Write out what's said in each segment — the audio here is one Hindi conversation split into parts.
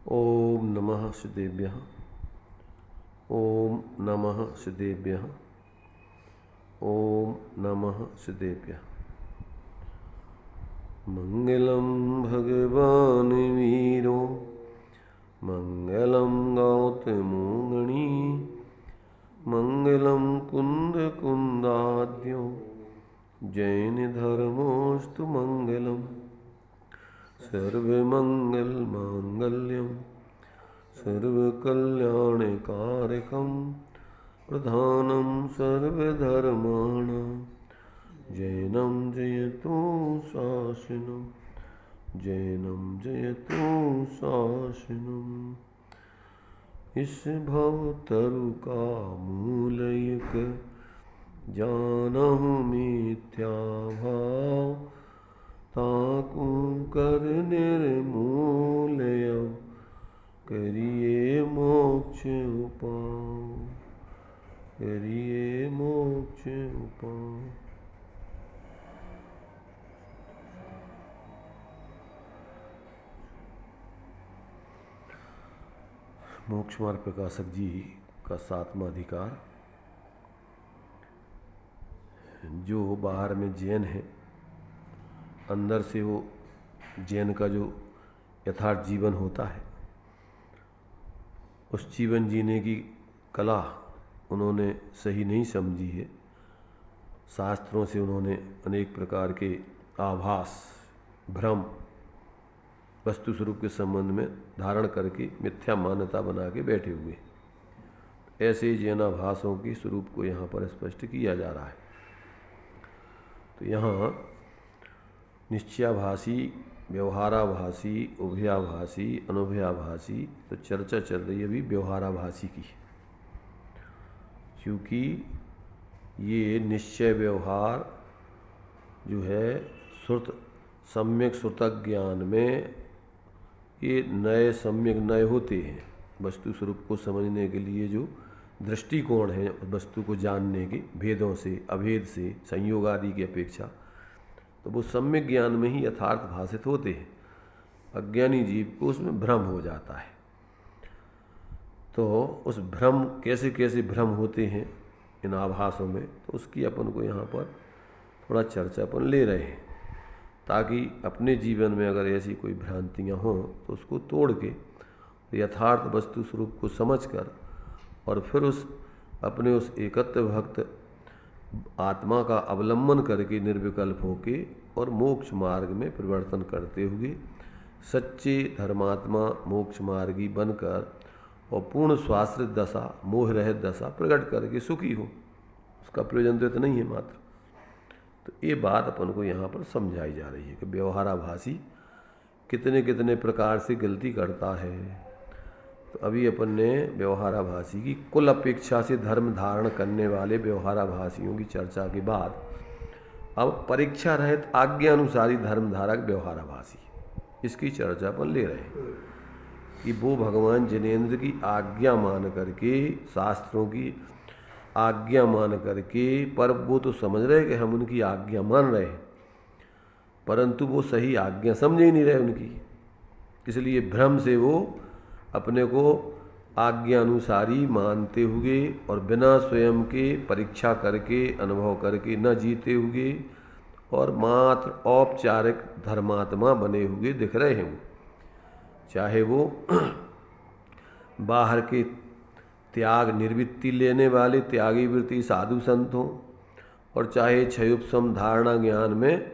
ओम नमः श्रीदेव्यः। ओम नमः श्रीदेव्यः। ओम नमः श्रीदेव्यः। मंगलम भगवान वीरो मंगलम गौतमो गणी मंगलम कुंद कुंदाद्यो जैन धर्मोस्तु मंगलम सर्वमंगल मांगल्यम सर्वकल्याणकारकं प्रधानं सर्वधर्माणां जैनं जयतु शासनं जैनं जयतु शासनम्। इस भवतरु का मूलयक जानहु मिथ्या भाव ताकू कर निर्मूलय करिए मोक्ष उपाय करिए मोक्ष उपाय। मोक्ष मार्ग प्रकाशक जी का 7वां अधिकार। जो बाहर में जैन है, अंदर से वो जैन का जो यथार्थ जीवन होता है, उस जीवन जीने की कला उन्होंने सही नहीं समझी है। शास्त्रों से उन्होंने अनेक प्रकार के आभास, भ्रम वस्तु स्वरूप के संबंध में धारण करके मिथ्या मान्यता बना के बैठे हुए। ऐसे जैनाभासों के स्वरूप को यहाँ पर स्पष्ट किया जा रहा है। तो यहाँ निश्चयाभासी, व्यवहाराभासी, उभयाभासी, अनुभयाभासी, तो चर्चा चल रही है अभी व्यवहाराभासी की, क्योंकि ये निश्चय व्यवहार जो है श्रुत सम्यक श्रुतक ज्ञान में ये नए सम्यक नए होते हैं। वस्तु स्वरूप को समझने के लिए जो दृष्टिकोण है वस्तु को जानने के, भेदों से, अभेद से, संयोग आदि की अपेक्षा, तो वो सम्यक ज्ञान में ही यथार्थ भाषित होते हैं। अज्ञानी जीव को उसमें भ्रम हो जाता है। तो उस भ्रम कैसे कैसे भ्रम होते हैं इन आभासों में, तो उसकी अपन को यहाँ पर थोड़ा चर्चा अपन ले रहे हैं, ताकि अपने जीवन में अगर ऐसी कोई भ्रांतियाँ हों तो उसको तोड़ के यथार्थ वस्तु स्वरूप को समझकर और फिर उस अपने उस एकत्व भक्त आत्मा का अवलंबन करके निर्विकल्प होके और मोक्ष मार्ग में परिवर्तन करते हुए सच्चे धर्मात्मा मोक्ष मार्गी बनकर और पूर्ण स्वाश्रित दशा, मोह रहित दशा प्रकट करके सुखी हो। उसका प्रयोजन तो इतना ही है मात्र। तो ये बात अपन को यहाँ पर समझाई जा रही है कि व्यवहाराभासी कितने कितने प्रकार से गलती करता है। तो अभी अपन ने व्यवहाराभासी की कुल अपेक्षा से धर्म धारण करने वाले व्यवहाराभासियों की चर्चा के बाद अब परीक्षा रहित आज्ञानुसारी धर्मधारक व्यवहाराभासी, इसकी चर्चा अपन ले रहे हैं कि वो भगवान जिनेंद्र की आज्ञा मान करके, शास्त्रों की आज्ञा मान करके, पर वो तो समझ रहे कि हम उनकी आज्ञा मान रहे हैं, परंतु वो सही आज्ञा समझ ही नहीं रहे उनकी। इसलिए भ्रम से वो अपने को आज्ञा अनुसारी मानते हुए और बिना स्वयं के परीक्षा करके, अनुभव करके न जीते हुए और मात्र औपचारिक धर्मात्मा बने हुए दिख रहे हैं। चाहे वो बाहर के त्याग निर्वृत्ति लेने वाले त्यागी वृत्ति साधु संत हों, और चाहे क्षयोपशम धारणा ज्ञान में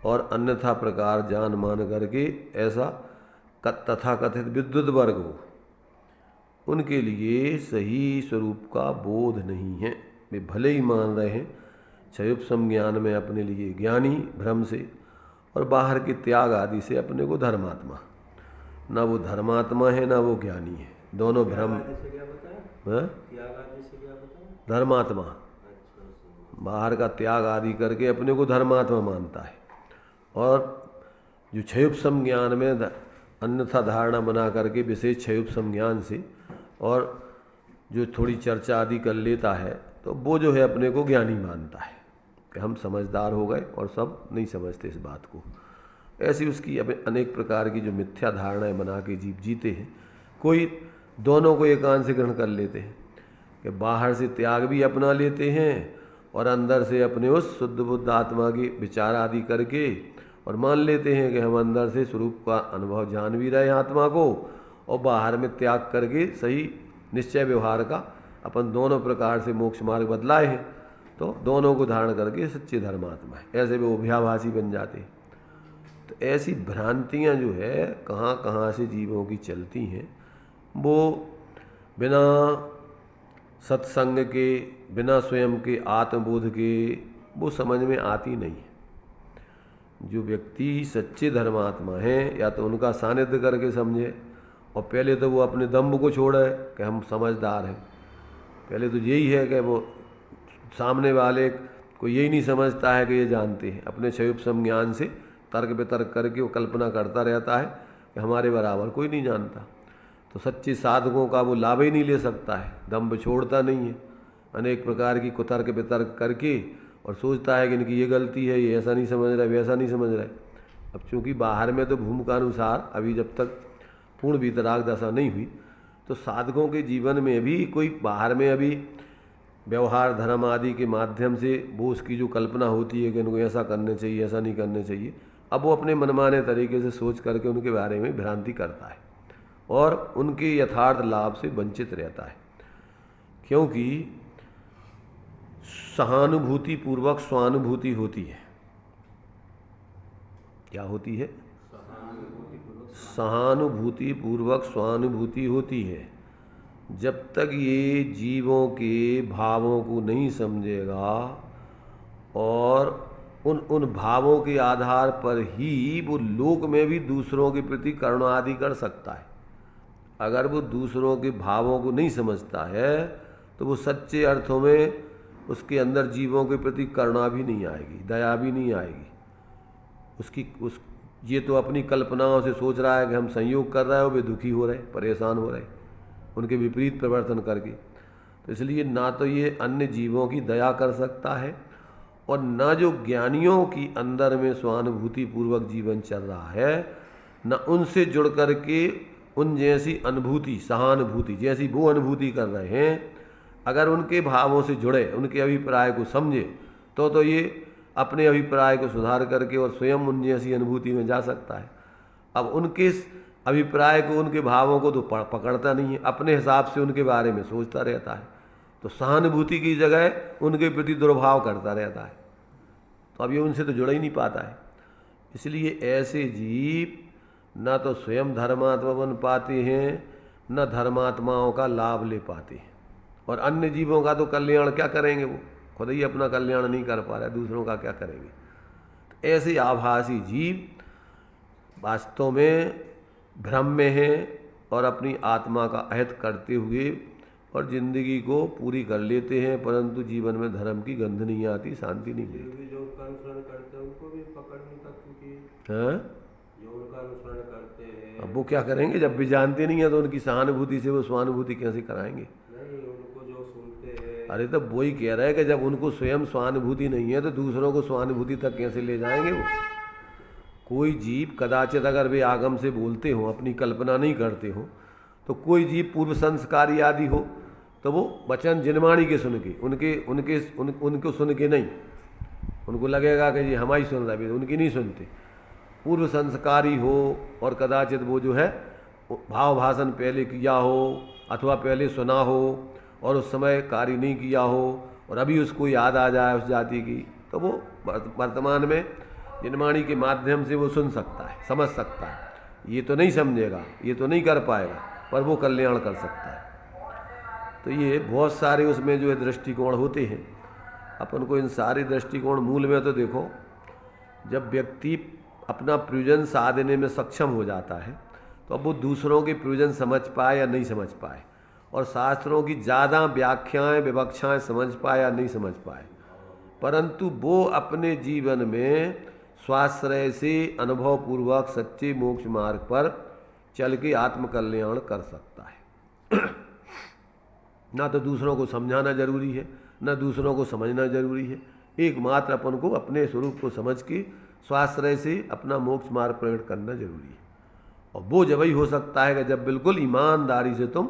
और अन्यथा प्रकार जान मान करके ऐसा तथाकथित विद्युत वर्ग हो, उनके लिए सही स्वरूप का बोध नहीं है। वे भले ही मान रहे हैं क्षयोपशम ज्ञान में अपने लिए ज्ञानी भ्रम से, और बाहर के त्याग आदि से अपने को धर्मात्मा। ना वो धर्मात्मा है ना वो ज्ञानी है, दोनों भ्रम। धर्मात्मा बाहर का त्याग आदि करके अपने को धर्मात्मा मानता है, और जो क्षयोपशम ज्ञान में अन्यथा धारणा बना करके विशेष क्षयोपशम ज्ञान से और जो थोड़ी चर्चा आदि कर लेता है, तो वो जो है अपने को ज्ञानी मानता है कि हम समझदार हो गए, और सब नहीं समझते इस बात को। ऐसी उसकी अनेक प्रकार की जो मिथ्या धारणाएं बना के जीव जीते हैं, कोई दोनों को एकांत से ग्रहण कर लेते हैं कि बाहर से त्याग भी अपना लेते हैं और अंदर से अपने उस शुद्ध बुद्ध आत्मा की विचार आदि करके और मान लेते हैं कि हम अंदर से स्वरूप का अनुभव जान भी रहे हैं आत्मा को, और बाहर में त्याग करके सही निश्चय व्यवहार का अपन दोनों प्रकार से मोक्ष मार्ग बदलाए हैं। तो दोनों को धारण करके सच्चे धर्मात्मा है, ऐसे वे उभयाभासी बन जाते हैं। तो ऐसी भ्रांतियाँ जो है कहाँ कहाँ से जीवों की चलती हैं, वो बिना सत्संग के, बिना स्वयं के आत्मबोध के वो समझ में आती नहीं है। जो व्यक्ति सच्चे धर्मात्मा हैं या तो उनका सानिध्य करके समझे, और पहले तो वो अपने दम्भ को छोड़े कि हम समझदार हैं। पहले तो यही है कि वो सामने वाले को यही नहीं समझता है कि ये जानते हैं, अपने क्षयोपम ज्ञान से तर्क वितर्क करके वो कल्पना करता रहता है कि हमारे बराबर कोई नहीं जानता। तो सच्चे साधकों का वो लाभ ही नहीं ले सकता है, दम्भ छोड़ता नहीं है, अनेक प्रकार की कुतर्क वितर्क करके और सोचता है कि इनकी ये गलती है, ये ऐसा नहीं समझ रहा है, वैसा नहीं समझ रहा है। अब चूँकि बाहर में तो भूमिका अनुसार अभी जब तक पूर्ण वितराग दशा नहीं हुई, तो साधकों के जीवन में भी कोई बाहर में अभी व्यवहार धर्म आदि के माध्यम से वो उसकी जो कल्पना होती है कि उनको ऐसा करने चाहिए, ऐसा नहीं करने चाहिए, अब वो अपने मनमाने तरीके से सोच करके उनके बारे में भ्रांति करता है और उनके यथार्थ लाभ से वंचित रहता है। क्योंकि सहानुभूति पूर्वक स्वानुभूति होती है। क्या होती है? सहानुभूति पूर्वक स्वानुभूति होती है। जब तक ये जीवों के भावों को नहीं समझेगा और उन भावों के आधार पर ही वो लोक में भी दूसरों के प्रति करुणा आदि कर सकता है। अगर वो दूसरों के भावों को नहीं समझता है तो वो सच्चे अर्थों में उसके अंदर जीवों के प्रति करुणा भी नहीं आएगी, दया भी नहीं आएगी। ये तो अपनी कल्पनाओं से सोच रहा है कि हम संयोग कर रहे हो, वे दुखी हो रहे, परेशान हो रहे उनके विपरीत प्रवर्तन करके। तो इसलिए ना तो ये अन्य जीवों की दया कर सकता है और ना जो ज्ञानियों की अंदर में स्वानुभूति पूर्वक जीवन चल रहा है, न उनसे जुड़ करके उन जैसी अनुभूति, सहानुभूति जैसी वो अनुभूति कर रहे हैं, अगर उनके भावों से जुड़े, उनके अभिप्राय को समझे तो ये अपने अभिप्राय को सुधार करके और स्वयं उन जैसी अनुभूति में जा सकता है। अब उनके अभिप्राय को, उनके भावों को तो पकड़ता नहीं है, अपने हिसाब से उनके बारे में सोचता रहता है, तो सहानुभूति की जगह उनके प्रति दुर्भाव करता रहता है। तो अब ये उनसे तो जुड़ ही नहीं पाता है। इसलिए ऐसे जीव न तो स्वयं धर्मात्मा बन पाते हैं, न धर्मात्माओं का लाभ ले पाते हैं, और अन्य जीवों का तो कल्याण क्या करेंगे, वो खुद ही अपना कल्याण नहीं कर पा रहे, दूसरों का क्या करेंगे। तो ऐसे आभासी जीव वास्तव में भ्रम में हैं और अपनी आत्मा का अहित करते हुए और जिंदगी को पूरी कर लेते हैं, परंतु जीवन में धर्म की गंध नहीं आती, शांति नहीं मिलती। जो उनका अनुसरण करते हैं उनको भी पकड़ नहीं सकती, जो उनका अनुसरण करते हैं। अब वो क्या करेंगे जब भी जानते नहीं है, तो उनकी सहानुभूति से वो स्वानुभूति कैसे कराएंगे? नहीं, उनको जो सुनते हैं। अरे तो वही कह रहे हैं कि जब उनको स्वयं स्वानुभूति नहीं है तो दूसरों को स्वानुभूति तक कैसे ले जाएंगे वो? कोई जीव कदाचित अगर वे आगम से बोलते हो, अपनी कल्पना नहीं करते हो, तो कोई जीव पूर्व संस्कारी आदि हो तो वो वचन जिनवाणी के सुन के उनको सुन के नहीं, उनको लगेगा कि ये हमारी सुन रहा है, उनकी नहीं सुनते। पूर्व संस्कारी हो और कदाचित वो जो है भाव भाषण पहले किया हो अथवा पहले सुना हो और उस समय कार्य नहीं किया हो और अभी उसको याद आ जाए उस जाति की, तो वो वर्तमान में जिनवाणी के माध्यम से वो सुन सकता है, समझ सकता है। ये तो नहीं समझेगा, ये तो नहीं कर पाएगा, पर वो कल्याण कर सकता है। तो ये बहुत सारे उसमें जो है दृष्टिकोण होते हैं। अपन को इन सारे दृष्टिकोण मूल में तो देखो, जब व्यक्ति अपना प्रयोजन साधने में सक्षम हो जाता है तो अब वो दूसरों के प्रयोजन समझ पाए या नहीं समझ पाए, और शास्त्रों की ज़्यादा व्याख्याएं विवक्षाएं समझ पाए या नहीं समझ पाए, परंतु वो अपने जीवन में स्वाश्रय से अनुभवपूर्वक सच्चे मोक्ष मार्ग पर चल के आत्मकल्याण कर सकता है। ना तो दूसरों को समझाना जरूरी है, ना दूसरों को समझना जरूरी है, एकमात्र अपन को अपने स्वरूप को समझ के स्वाश्रय से अपना मोक्ष मार्ग प्रकट करना जरूरी है। और वो जब ही हो सकता है कि जब बिल्कुल ईमानदारी से तुम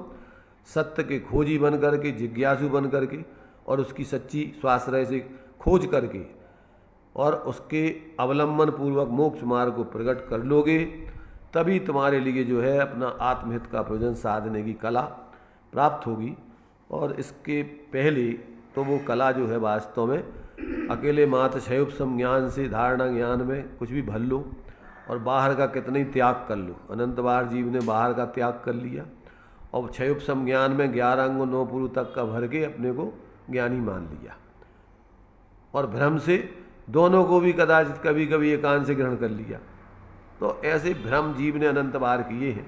सत्य के खोजी बन करके, जिज्ञासु बन करके और उसकी सच्ची स्वाश्रय से खोज करके और उसके अवलंबन पूर्वक मोक्ष मार्ग को प्रकट कर लोगे, तभी तुम्हारे लिए जो है अपना आत्महित का प्रयोजन साधने की कला प्राप्त होगी। और इसके पहले तो वो कला जो है वास्तव में अकेले मात्र क्षयोपशम ज्ञान से, धारणा ज्ञान में कुछ भी भर लो और बाहर का कितना ही त्याग कर लो। अनंत बार जीव ने बाहर का त्याग कर लिया और क्षयोपशम ज्ञान में 11 अंग 9 पुरु तक का भर के अपने को ज्ञानी मान लिया और भ्रम से दोनों को भी कदाचित कभी कभी एकांत से ग्रहण कर लिया। तो ऐसे भ्रम जीव ने अनंत बार किए हैं,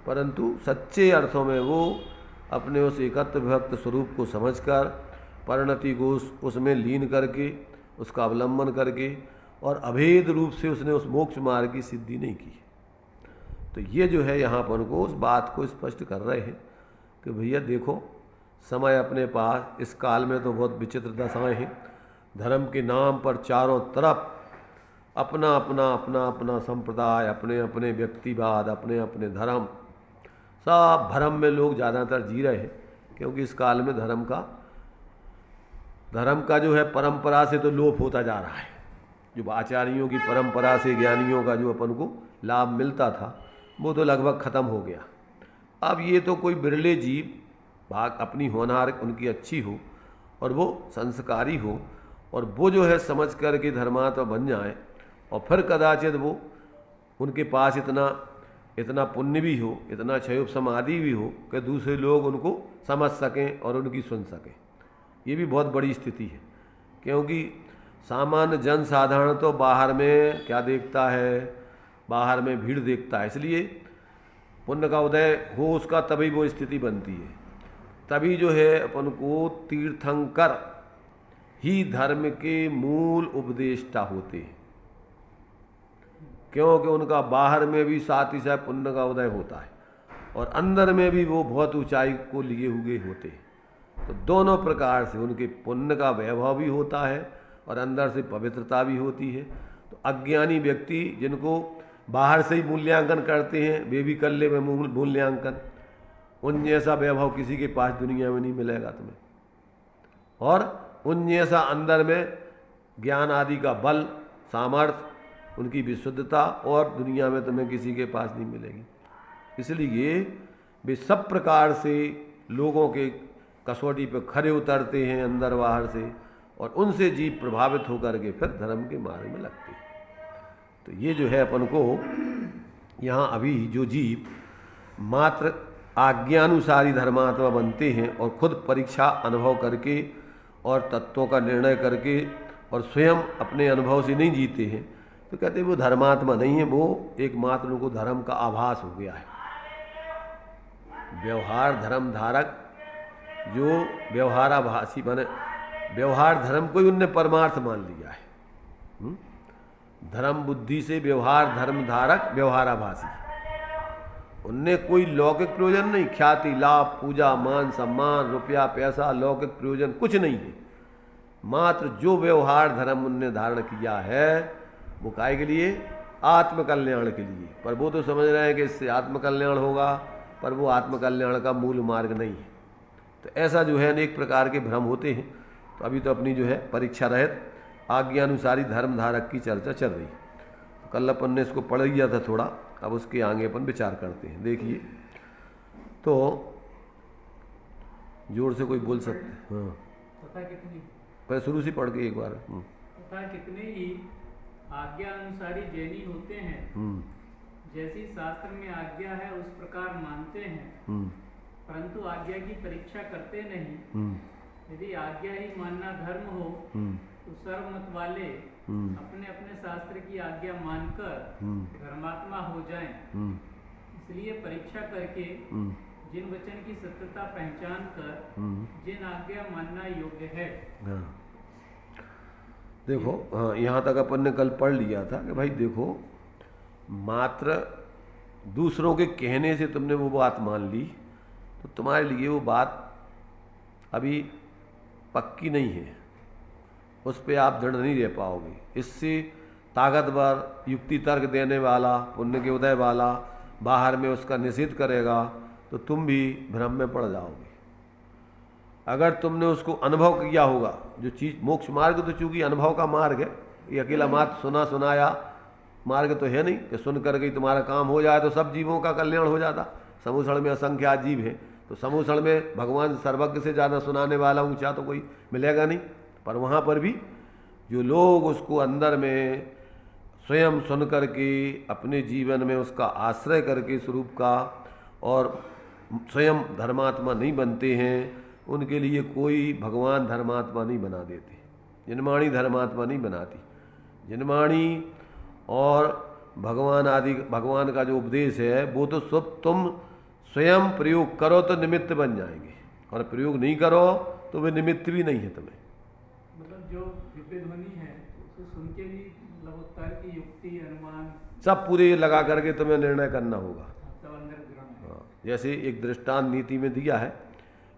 परंतु सच्चे अर्थों में वो अपने उस एकत्र भक्त स्वरूप को समझकर परिणति को उसमें लीन करके, उसका अवलंबन करके और अभेद रूप से उसने उस मोक्ष मार्ग की सिद्धि नहीं की। तो ये जो है यहाँ पर उनको उस बात को स्पष्ट कर रहे हैं कि भैया देखो, समय अपने पास इस काल में तो बहुत विचित्र दशाएं हैं। धर्म के नाम पर चारों तरफ अपना अपना अपना अपना संप्रदाय, अपने अपने व्यक्तिवाद, अपने अपने धर्म, सब भ्रम में लोग ज़्यादातर जी रहे हैं। क्योंकि इस काल में धर्म का जो है परंपरा से तो लोप होता जा रहा है। जो आचार्यों की परंपरा से ज्ञानियों का जो अपन को लाभ मिलता था वो तो लगभग ख़त्म हो गया। अब ये तो कोई बिरले जीव भाग अपनी होनहार उनकी अच्छी हो और वो संस्कारी हो और वो जो है समझ करके धर्मात्मा बन जाए और फिर कदाचित वो उनके पास इतना पुण्य भी हो, इतना क्षयोपशम आदि भी हो कि दूसरे लोग उनको समझ सकें और उनकी सुन सकें। ये भी बहुत बड़ी स्थिति है। क्योंकि सामान्य जन साधारण तो बाहर में क्या देखता है, बाहर में भीड़ देखता है। इसलिए पुण्य का उदय हो उसका तभी वो स्थिति बनती है। तभी जो है अपन को तीर्थंकर ही धर्म के मूल उपदेष्टा होते हैं, क्योंकि उनका बाहर में भी साथ ही साथ पुण्य का उदय होता है और अंदर में भी वो बहुत ऊंचाई को लिए हुए होते हैं। तो दोनों प्रकार से उनके पुण्य का वैभव भी होता है और अंदर से पवित्रता भी होती है। तो अज्ञानी व्यक्ति जिनको बाहर से ही मूल्यांकन करते हैं, वे भी कर ले में मूल्यांकन, उन जैसा वैभव किसी के पास दुनिया में नहीं मिलेगा तुम्हें। और उन जैसा अंदर में ज्ञान आदि का बल, सामर्थ्य, उनकी विशुद्धता और दुनिया में तुम्हें किसी के पास नहीं मिलेगी। इसलिए वे सब प्रकार से लोगों के कसौटी पर खरे उतरते हैं अंदर बाहर से और उनसे जीव प्रभावित होकर के फिर धर्म के मार्ग में लगते हैं। तो ये जो है अपन को यहाँ अभी जो जीव मात्र आज्ञानुसारी धर्मात्मा बनते हैं और खुद परीक्षा अनुभव करके और तत्वों का निर्णय करके और स्वयं अपने अनुभव से नहीं जीते हैं, तो कहते हैं वो धर्मात्मा नहीं है, वो एकमात्र उनको धर्म का आभास हो गया है। व्यवहार धर्म धारक जो व्यवहाराभासी बने, व्यवहार धर्म को ही उनने परमार्थ मान लिया है। धर्म बुद्धि से व्यवहार धर्म धारक व्यवहाराभासी, उनने कोई लौकिक प्रयोजन नहीं, ख्याति लाभ पूजा मान सम्मान रुपया पैसा लौकिक प्रयोजन कुछ नहीं है। मात्र जो व्यवहार धर्म उनने धारण किया है वो काय के लिए, आत्मकल्याण के लिए। पर वो तो समझ रहे हैं कि इससे आत्मकल्याण होगा, पर वो आत्मकल्याण का मूल मार्ग नहीं है। तो ऐसा जो है अनेक प्रकार के भ्रम होते हैं। तो अभी तो अपनी जो है परीक्षा रहित आज्ञानुसारी धर्म धारक की चर्चा चल रही। तो कल अपन ने इसको पढ़ लिया था थोड़ा, अब उसके आगे अपन विचार करते हैं। देखिए, तो जोर से कोई बोल सकते हैं। हाँ, तथा कितनी, पहले शुरू से पढ़ के एक बार। तथा कितने ही आज्ञा अनुसारी जैनी होते हैं, जैसी शास्त्र में आज्ञा है उस प्रकार मानते हैं, परंतु आज्ञा की परीक्षा करते नहीं। यदि आज्ञा ही मानना धर्म हो तो सर्वमत वाले अपने अपने शास्त्र की आज्ञा मानकर धर्मात्मा हो जाएं। इसलिए परीक्षा करके जिन वचन की सत्यता पहचान कर जिन आज्ञा मानना योग्य है। हाँ। देखो, हाँ, यहाँ तक अपन ने कल पढ़ लिया था कि भाई देखो, मात्र दूसरों के कहने से तुमने वो बात मान ली तो तुम्हारे लिए वो बात अभी पक्की नहीं है, उस पर आप दृढ़ नहीं रह पाओगे। इससे ताकतवर युक्ति तर्क देने वाला, पुण्य के उदय वाला बाहर में उसका निषेध करेगा तो तुम भी भ्रम में पड़ जाओगे। अगर तुमने उसको अनुभव किया होगा, जो चीज़ मोक्ष मार्ग तो चूंकि अनुभव का मार्ग है, ये अकेला मात्र सुना सुनाया मार्ग तो है नहीं कि सुन करके तुम्हारा काम हो जाए तो सब जीवों का कल्याण हो जाता। समूसण में असंख्या जीव हैं, तो समूसण में भगवान सर्वज्ञ से ज़्यादा सुनाने वाला ऊंचा तो कोई मिलेगा नहीं। पर वहाँ पर भी जो लोग उसको अंदर में स्वयं सुन करके अपने जीवन में उसका आश्रय करके स्वरूप का और स्वयं धर्मात्मा नहीं बनते हैं, उनके लिए कोई भगवान धर्मात्मा नहीं बना देते। जिनवाणी धर्मात्मा नहीं बनाती। जिनवाणी और भगवान आदि भगवान का जो उपदेश है वो तो सब तुम स्वयं प्रयोग करो तो निमित्त बन जाएंगे, और प्रयोग नहीं करो तो वे निमित्त भी नहीं है तुम्हें। मतलब जो दिव्य ध्वनि है उसे सुन के भी लगातार की युक्ति अनुमान सब पूरे लगा करके तुम्हें निर्णय करना होगा। सब अंदर ग्रहण है। हाँ, जैसे एक दृष्टांत नीति में दिया है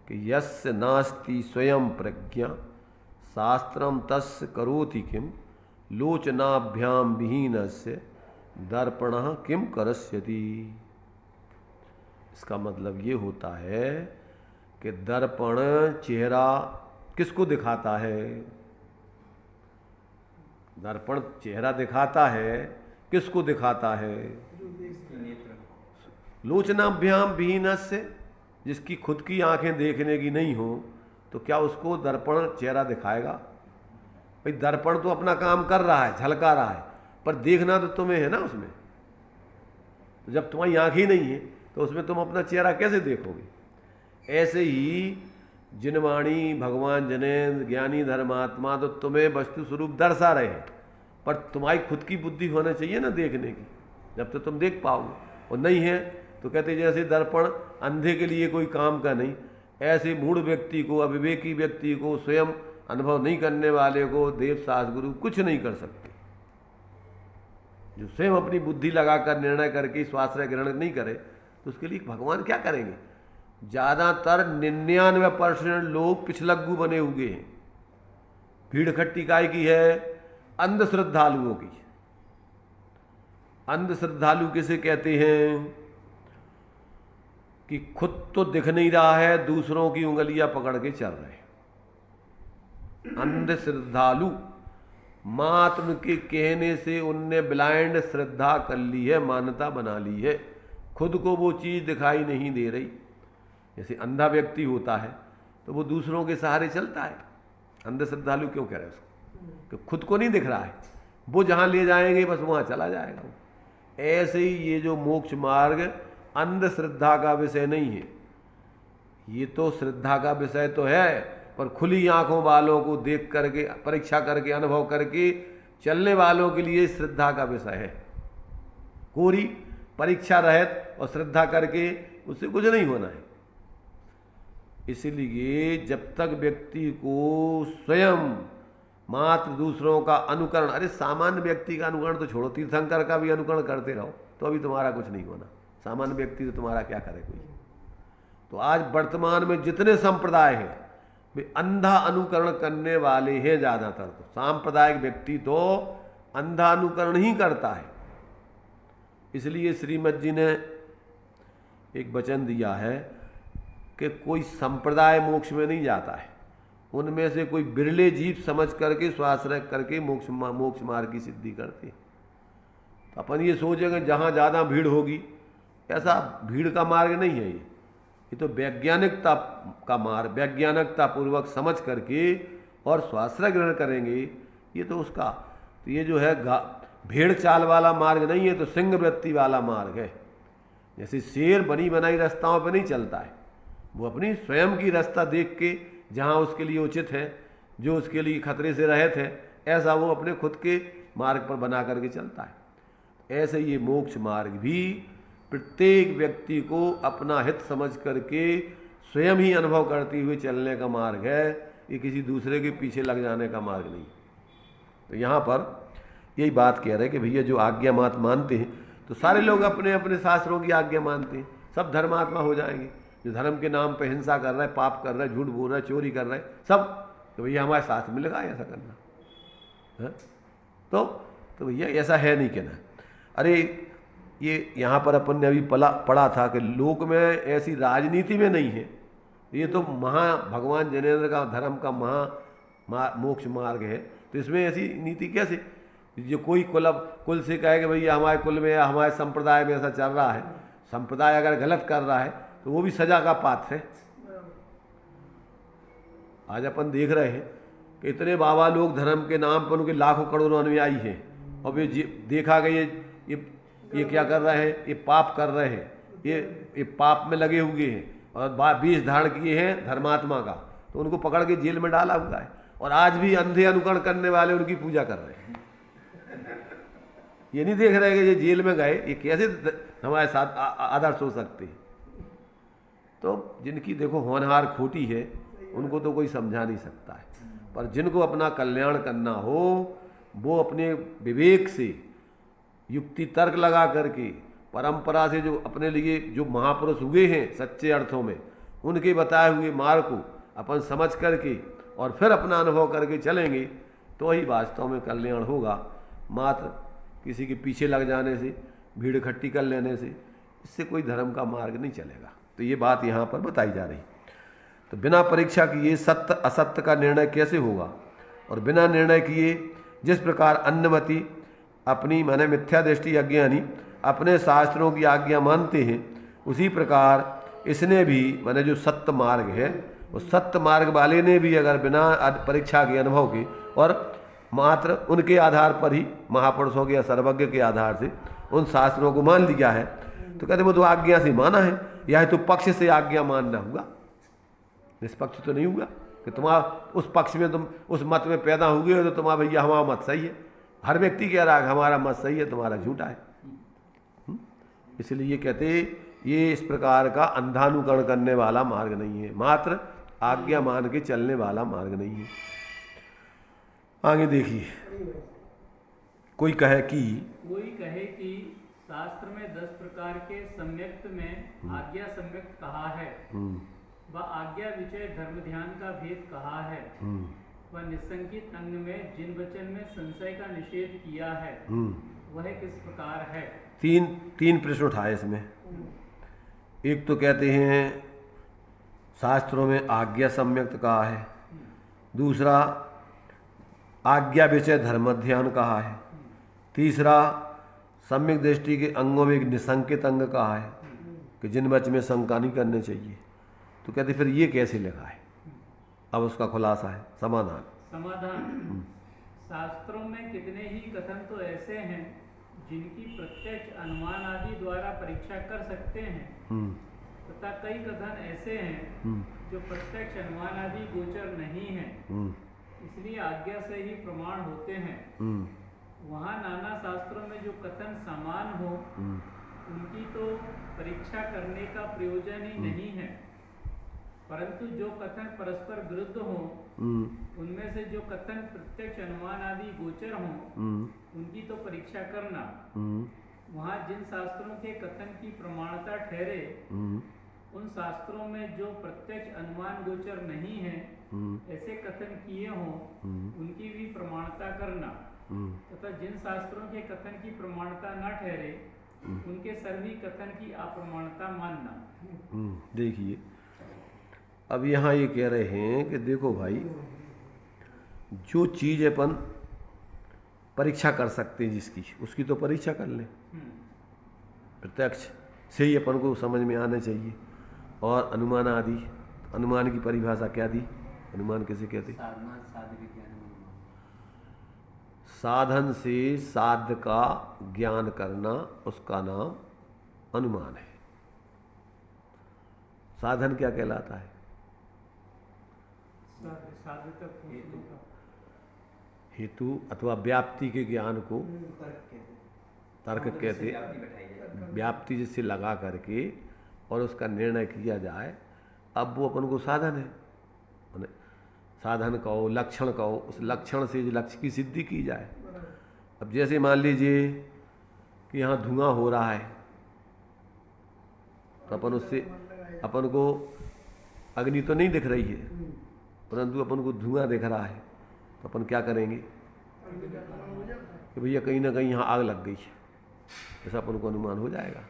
कि यस्य नास्ति स्वयं प्रज्ञा शास्त्रम तस्य करोति किम लोचनाभ्याम विहीनस्य दर्पणः किम करस्यति। इसका मतलब ये होता है कि दर्पण चेहरा किसको दिखाता है? दर्पण चेहरा दिखाता है, किसको दिखाता है? लोचनाभ्याम विहीनस्य, जिसकी खुद की आंखें देखने की नहीं हो तो क्या उसको दर्पण चेहरा दिखाएगा? भाई दर्पण तो अपना काम कर रहा है, झलका रहा है, पर देखना तो तुम्हें है ना उसमें। तो जब तुम्हारी आंखें नहीं है तो उसमें तुम अपना चेहरा कैसे देखोगे? ऐसे ही जिनवाणी भगवान जनेन्द्र ज्ञानी धर्मात्मा तो तुम्हें वस्तु स्वरूप दर्शा रहे हैं, पर तुम्हारी खुद की बुद्धि होना चाहिए ना देखने की, जब तो तुम देख पाओगे। और नहीं है तो कहते जैसे दर्पण अंधे के लिए कोई काम का नहीं, ऐसे मूढ़ व्यक्ति को, अविवेकी व्यक्ति को, स्वयं अनुभव नहीं करने वाले को देव शास्त्र गुरु कुछ नहीं कर सकते। जो स्वयं अपनी बुद्धि लगाकर निर्णय करके स्वाश्रय ग्रहण नहीं करे तो उसके लिए भगवान क्या करेंगे? ज़्यादातर 99% लोग पिछलग्गू बने हुए हैं। भीड़ इकट्ठी काय की है? अंध श्रद्धालुओं की। अंध श्रद्धालु किसे कहते हैं? कि खुद तो दिख नहीं रहा है, दूसरों की उंगलियां पकड़ के चल रहे हैं। अंध श्रद्धालु, मात्र उनके कहने से उनने ब्लाइंड श्रद्धा कर ली है, मान्यता बना ली है, खुद को वो चीज़ दिखाई नहीं दे रही। जैसे अंधा व्यक्ति होता है तो वो दूसरों के सहारे चलता है। अंध श्रद्धालु क्यों कह रहे हैं उसको? कि खुद को नहीं दिख रहा है, वो जहाँ ले जाएंगे बस वहाँ चला जाएगा वो। ऐसे ही ये जो मोक्ष मार्ग अंध श्रद्धा का विषय नहीं है, ये तो श्रद्धा का विषय तो है, पर खुली आंखों वालों को देख करके, परीक्षा करके, अनुभव करके चलने वालों के लिए श्रद्धा का विषय है। कोरी परीक्षा रहित और श्रद्धा करके उससे कुछ नहीं होना है। इसलिए जब तक व्यक्ति को स्वयं मात्र दूसरों का अनुकरण, अरे सामान्य व्यक्ति का अनुकरण तो छोड़ो, तीर्थंकर का भी अनुकरण करते रहो तो अभी तुम्हारा कुछ नहीं होना। सामान्य व्यक्ति तो तुम्हारा क्या करे कोई। तो आज वर्तमान में जितने संप्रदाय हैं वे अंधा अनुकरण करने वाले हैं ज़्यादातर। तो सांप्रदायिक व्यक्ति तो अंधा अनुकरण ही करता है। इसलिए श्रीमद जी ने एक वचन दिया है कि कोई संप्रदाय मोक्ष में नहीं जाता है, उनमें से कोई बिरले जीव समझ करके स्वाश्रय करके मोक्ष मार्ग की सिद्धि करते। तो अपन ये सोचेंगे जहाँ ज़्यादा भीड़ होगी, ऐसा भीड़ का मार्ग नहीं है ये तो वैज्ञानिकता का मार्ग, वैज्ञानिकता पूर्वक समझ करके और स्वाश्रय ग्रहण करेंगे, ये तो उसका। तो ये जो है भेड़ चाल वाला मार्ग नहीं है, तो सिंह वृत्ति वाला मार्ग है। जैसे शेर बनी बनाई रास्ताओं पर नहीं चलता है, वो अपनी स्वयं की रास्ता देख के जहाँ उसके लिए उचित है, जो उसके लिए खतरे से रहित है, ऐसा वो अपने खुद के मार्ग पर बना करके चलता है। ऐसे ये मोक्ष मार्ग भी प्रत्येक व्यक्ति को अपना हित समझ करके स्वयं ही अनुभव करते हुए चलने का मार्ग है, ये किसी दूसरे के पीछे लग जाने का मार्ग नहीं। तो यहाँ पर यही बात कह रहे हैं कि भैया जो आज्ञा मात मानते हैं तो सारे लोग अपने अपने शास्त्रों की आज्ञा मानते हैं, सब धर्मात्मा हो जाएंगे। जो धर्म के नाम पे हिंसा कर रहा है, पाप कर रहा है, झूठ बोल रहा है, चोरी कर रहा है, सब तो भैया हमारे शास्त्र में लगा है ऐसा करना है? तो भैया ऐसा है नहीं कहना। अरे ये यहाँ पर अपन ने अभी पढ़ा था कि लोक में ऐसी राजनीति में नहीं है, ये तो भगवान जिनेंद्र का धर्म का मोक्ष मार्ग है, तो इसमें ऐसी नीति कैसे? जो कोई कुल से कहे कि भैया हमारे कुल में या हमारे संप्रदाय में ऐसा चल रहा है, संप्रदाय अगर गलत कर रहा है तो वो भी सजा का पात्र है। आज अपन देख रहे हैं कि इतने बाबा लोग धर्म के नाम पर उनके लाखों करोड़ों अनुयायी हैं, और वे देखा गया ये क्या कर रहे हैं, ये पाप कर रहे हैं, ये पाप में लगे हुए हैं और बीज धारण किए हैं धर्मात्मा का, तो उनको पकड़ के जेल में डाला हुआ है। और आज भी अंधे अनुकरण करने वाले उनकी पूजा कर रहे हैं। ये नहीं देख रहे कि ये जेल में गए, ये कैसे हमारे साथ आदर्श हो सकते हैं। तो जिनकी देखो होनहार खोटी है उनको तो कोई समझा नहीं सकता है, पर जिनको अपना कल्याण करना हो वो अपने विवेक से युक्ति तर्क लगा करके परंपरा से जो अपने लिए जो महापुरुष हुए हैं सच्चे अर्थों में, उनके बताए हुए मार्ग को अपन समझ करके और फिर अपना अनुभव करके चलेंगे तो ही वास्तव में कल्याण होगा। मात्र किसी के पीछे लग जाने से, भीड़ इकट्ठी कर लेने से, इससे कोई धर्म का मार्ग नहीं चलेगा। तो ये बात यहाँ पर बताई जा रही। तो बिना परीक्षा किए सत्य असत्य का निर्णय कैसे होगा, और बिना निर्णय किए जिस प्रकार अन्नमति अपनी माने मिथ्या दृष्टि अज्ञानी अपने शास्त्रों की आज्ञा मानते हैं, उसी प्रकार इसने भी माने जो सत्य मार्ग है, उस सत्य मार्ग वाले ने भी अगर बिना परीक्षा के अनुभव के और मात्र उनके आधार पर ही महापुरुषों के या सर्वज्ञ के आधार से उन शास्त्रों को मान लिया है, तो कहते वो तो आज्ञा से माना है, यह तो पक्ष से आज्ञा मानना हुआ, निष्पक्ष तो नहीं हुआ कि तुम्हारा उस पक्ष में तुम उस मत में पैदा हो गए हो तो तुम्हारा भैया हमारा मत सही है। हर व्यक्ति कह रहा है हमारा मत सही है, तुम्हारा झूठा है। इसलिए ये कहते ये इस प्रकार का अंधानुकरण करने वाला मार्ग नहीं है, मात्र आज्ञा मान के चलने वाला मार्ग नहीं है। आगे देखिए, कोई कहे कि शास्त्र में 10 प्रकार के सम्यक्त में आज्ञा सम्यक्त कहा है, व आज्ञा विषय धर्म ध्यान का भेद कहा है, व निसंकित अंग में जिन वचन में संशय का निषेध किया है वह किस प्रकार है? तीन प्रश्न उठाए इसमें। एक तो कहते हैं शास्त्रों में आज्ञा सम्यक्त कहा है, दूसरा आज्ञा विषय धर्म ध्यान कहा है, तीसरा सम्यक दृष्टि के अंगों में एक निसंकित अंग कहा है कि जिन वच में शंका नहीं करने चाहिए। तो कहते फिर ये कैसे लगा है? अब उसका खुलासा है समाधान। शास्त्रों में कितने ही कथन तो ऐसे हैं जिनकी प्रत्यक्ष अनुमान आदि द्वारा परीक्षा कर सकते हैं, तथा कई कथन ऐसे हैं जो प्रत्यक्ष अनुमान आदि गोचर नहीं है, इसलिए आज्ञा से ही प्रमाण होते हैं। वहाँ नाना शास्त्रों में जो कथन समान हो उनकी तो परीक्षा करने का प्रयोजन ही नहीं है, परंतु जो कथन परस्पर विरुद्ध हो उनमें से जो कथन प्रत्यक्ष अनुमान आदि गोचर हो उनकी तो परीक्षा करना। वहाँ जिन शास्त्रों के कथन की प्रमाणता ठहरे उन शास्त्रों में जो प्रत्यक्ष अनुमान गोचर नहीं है ऐसे कथन किए हों उनकी भी प्रमाणता करना, तथा जिन शास्त्रों के कथन की प्रमाणता न ठहरे उनके सभी कथन की अप्रमाणता मानना। देखिए, अब यहाँ ये कह रहे हैं कि देखो भाई, जो चीज़ अपन परीक्षा कर सकते हैं जिसकी, उसकी तो परीक्षा कर लें। प्रत्यक्ष से ही अपन को समझ में आना चाहिए। और अनुमान आदि, अनुमान की परिभाषा क्या दी? अनुमान कैसे कहते? साधन से साध्य का ज्ञान करना, उसका नाम अनुमान है। साधन क्या कहलाता है? हेतु अथवा व्याप्ति के ज्ञान को तर्क कहते, व्याप्ति जिससे लगा करके और उसका निर्णय किया जाए, अब वो अपन को साधन है। साधन कहो, लक्षण कहो, उस लक्षण से लक्ष्य की सिद्धि की जाए। अब जैसे मान लीजिए कि यहाँ धुआं हो रहा है, तो अपन उससे अपन को अग्नि तो नहीं दिख रही है, परंतु अपन को धुआं दिख रहा है, तो अपन क्या करेंगे कि भैया कहीं ना कहीं यहाँ आग लग गई है। ऐसा अपन को अनुमान हो जाएगा।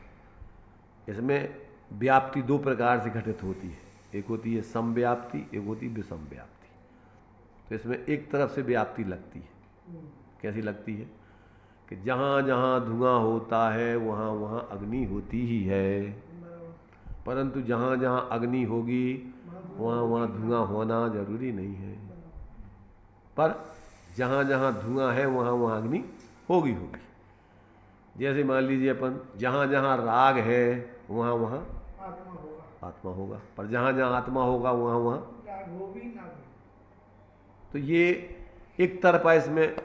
इसमें व्याप्ति दो प्रकार से घटित होती है, एक होती है समव्याप्ति, एक होती है विषम व्याप्ति। तो इसमें एक तरफ से व्याप्ति लगती है। कैसी लगती है कि जहाँ जहाँ धुआं होता है वहाँ वहाँ अग्नि होती ही है, परंतु जहाँ जहाँ अग्नि होगी वहाँ वहाँ धुआं होना जरूरी नहीं है। पर जहाँ जहाँ धुआं है वहाँ वहाँ अग्नि होगी। जैसे मान लीजिए अपन जहाँ जहाँ राग है वहाँ वहाँ आत्मा होगा, पर जहाँ जहाँ आत्मा होगा वहाँ वहाँ तो ये एक तरफा इसमें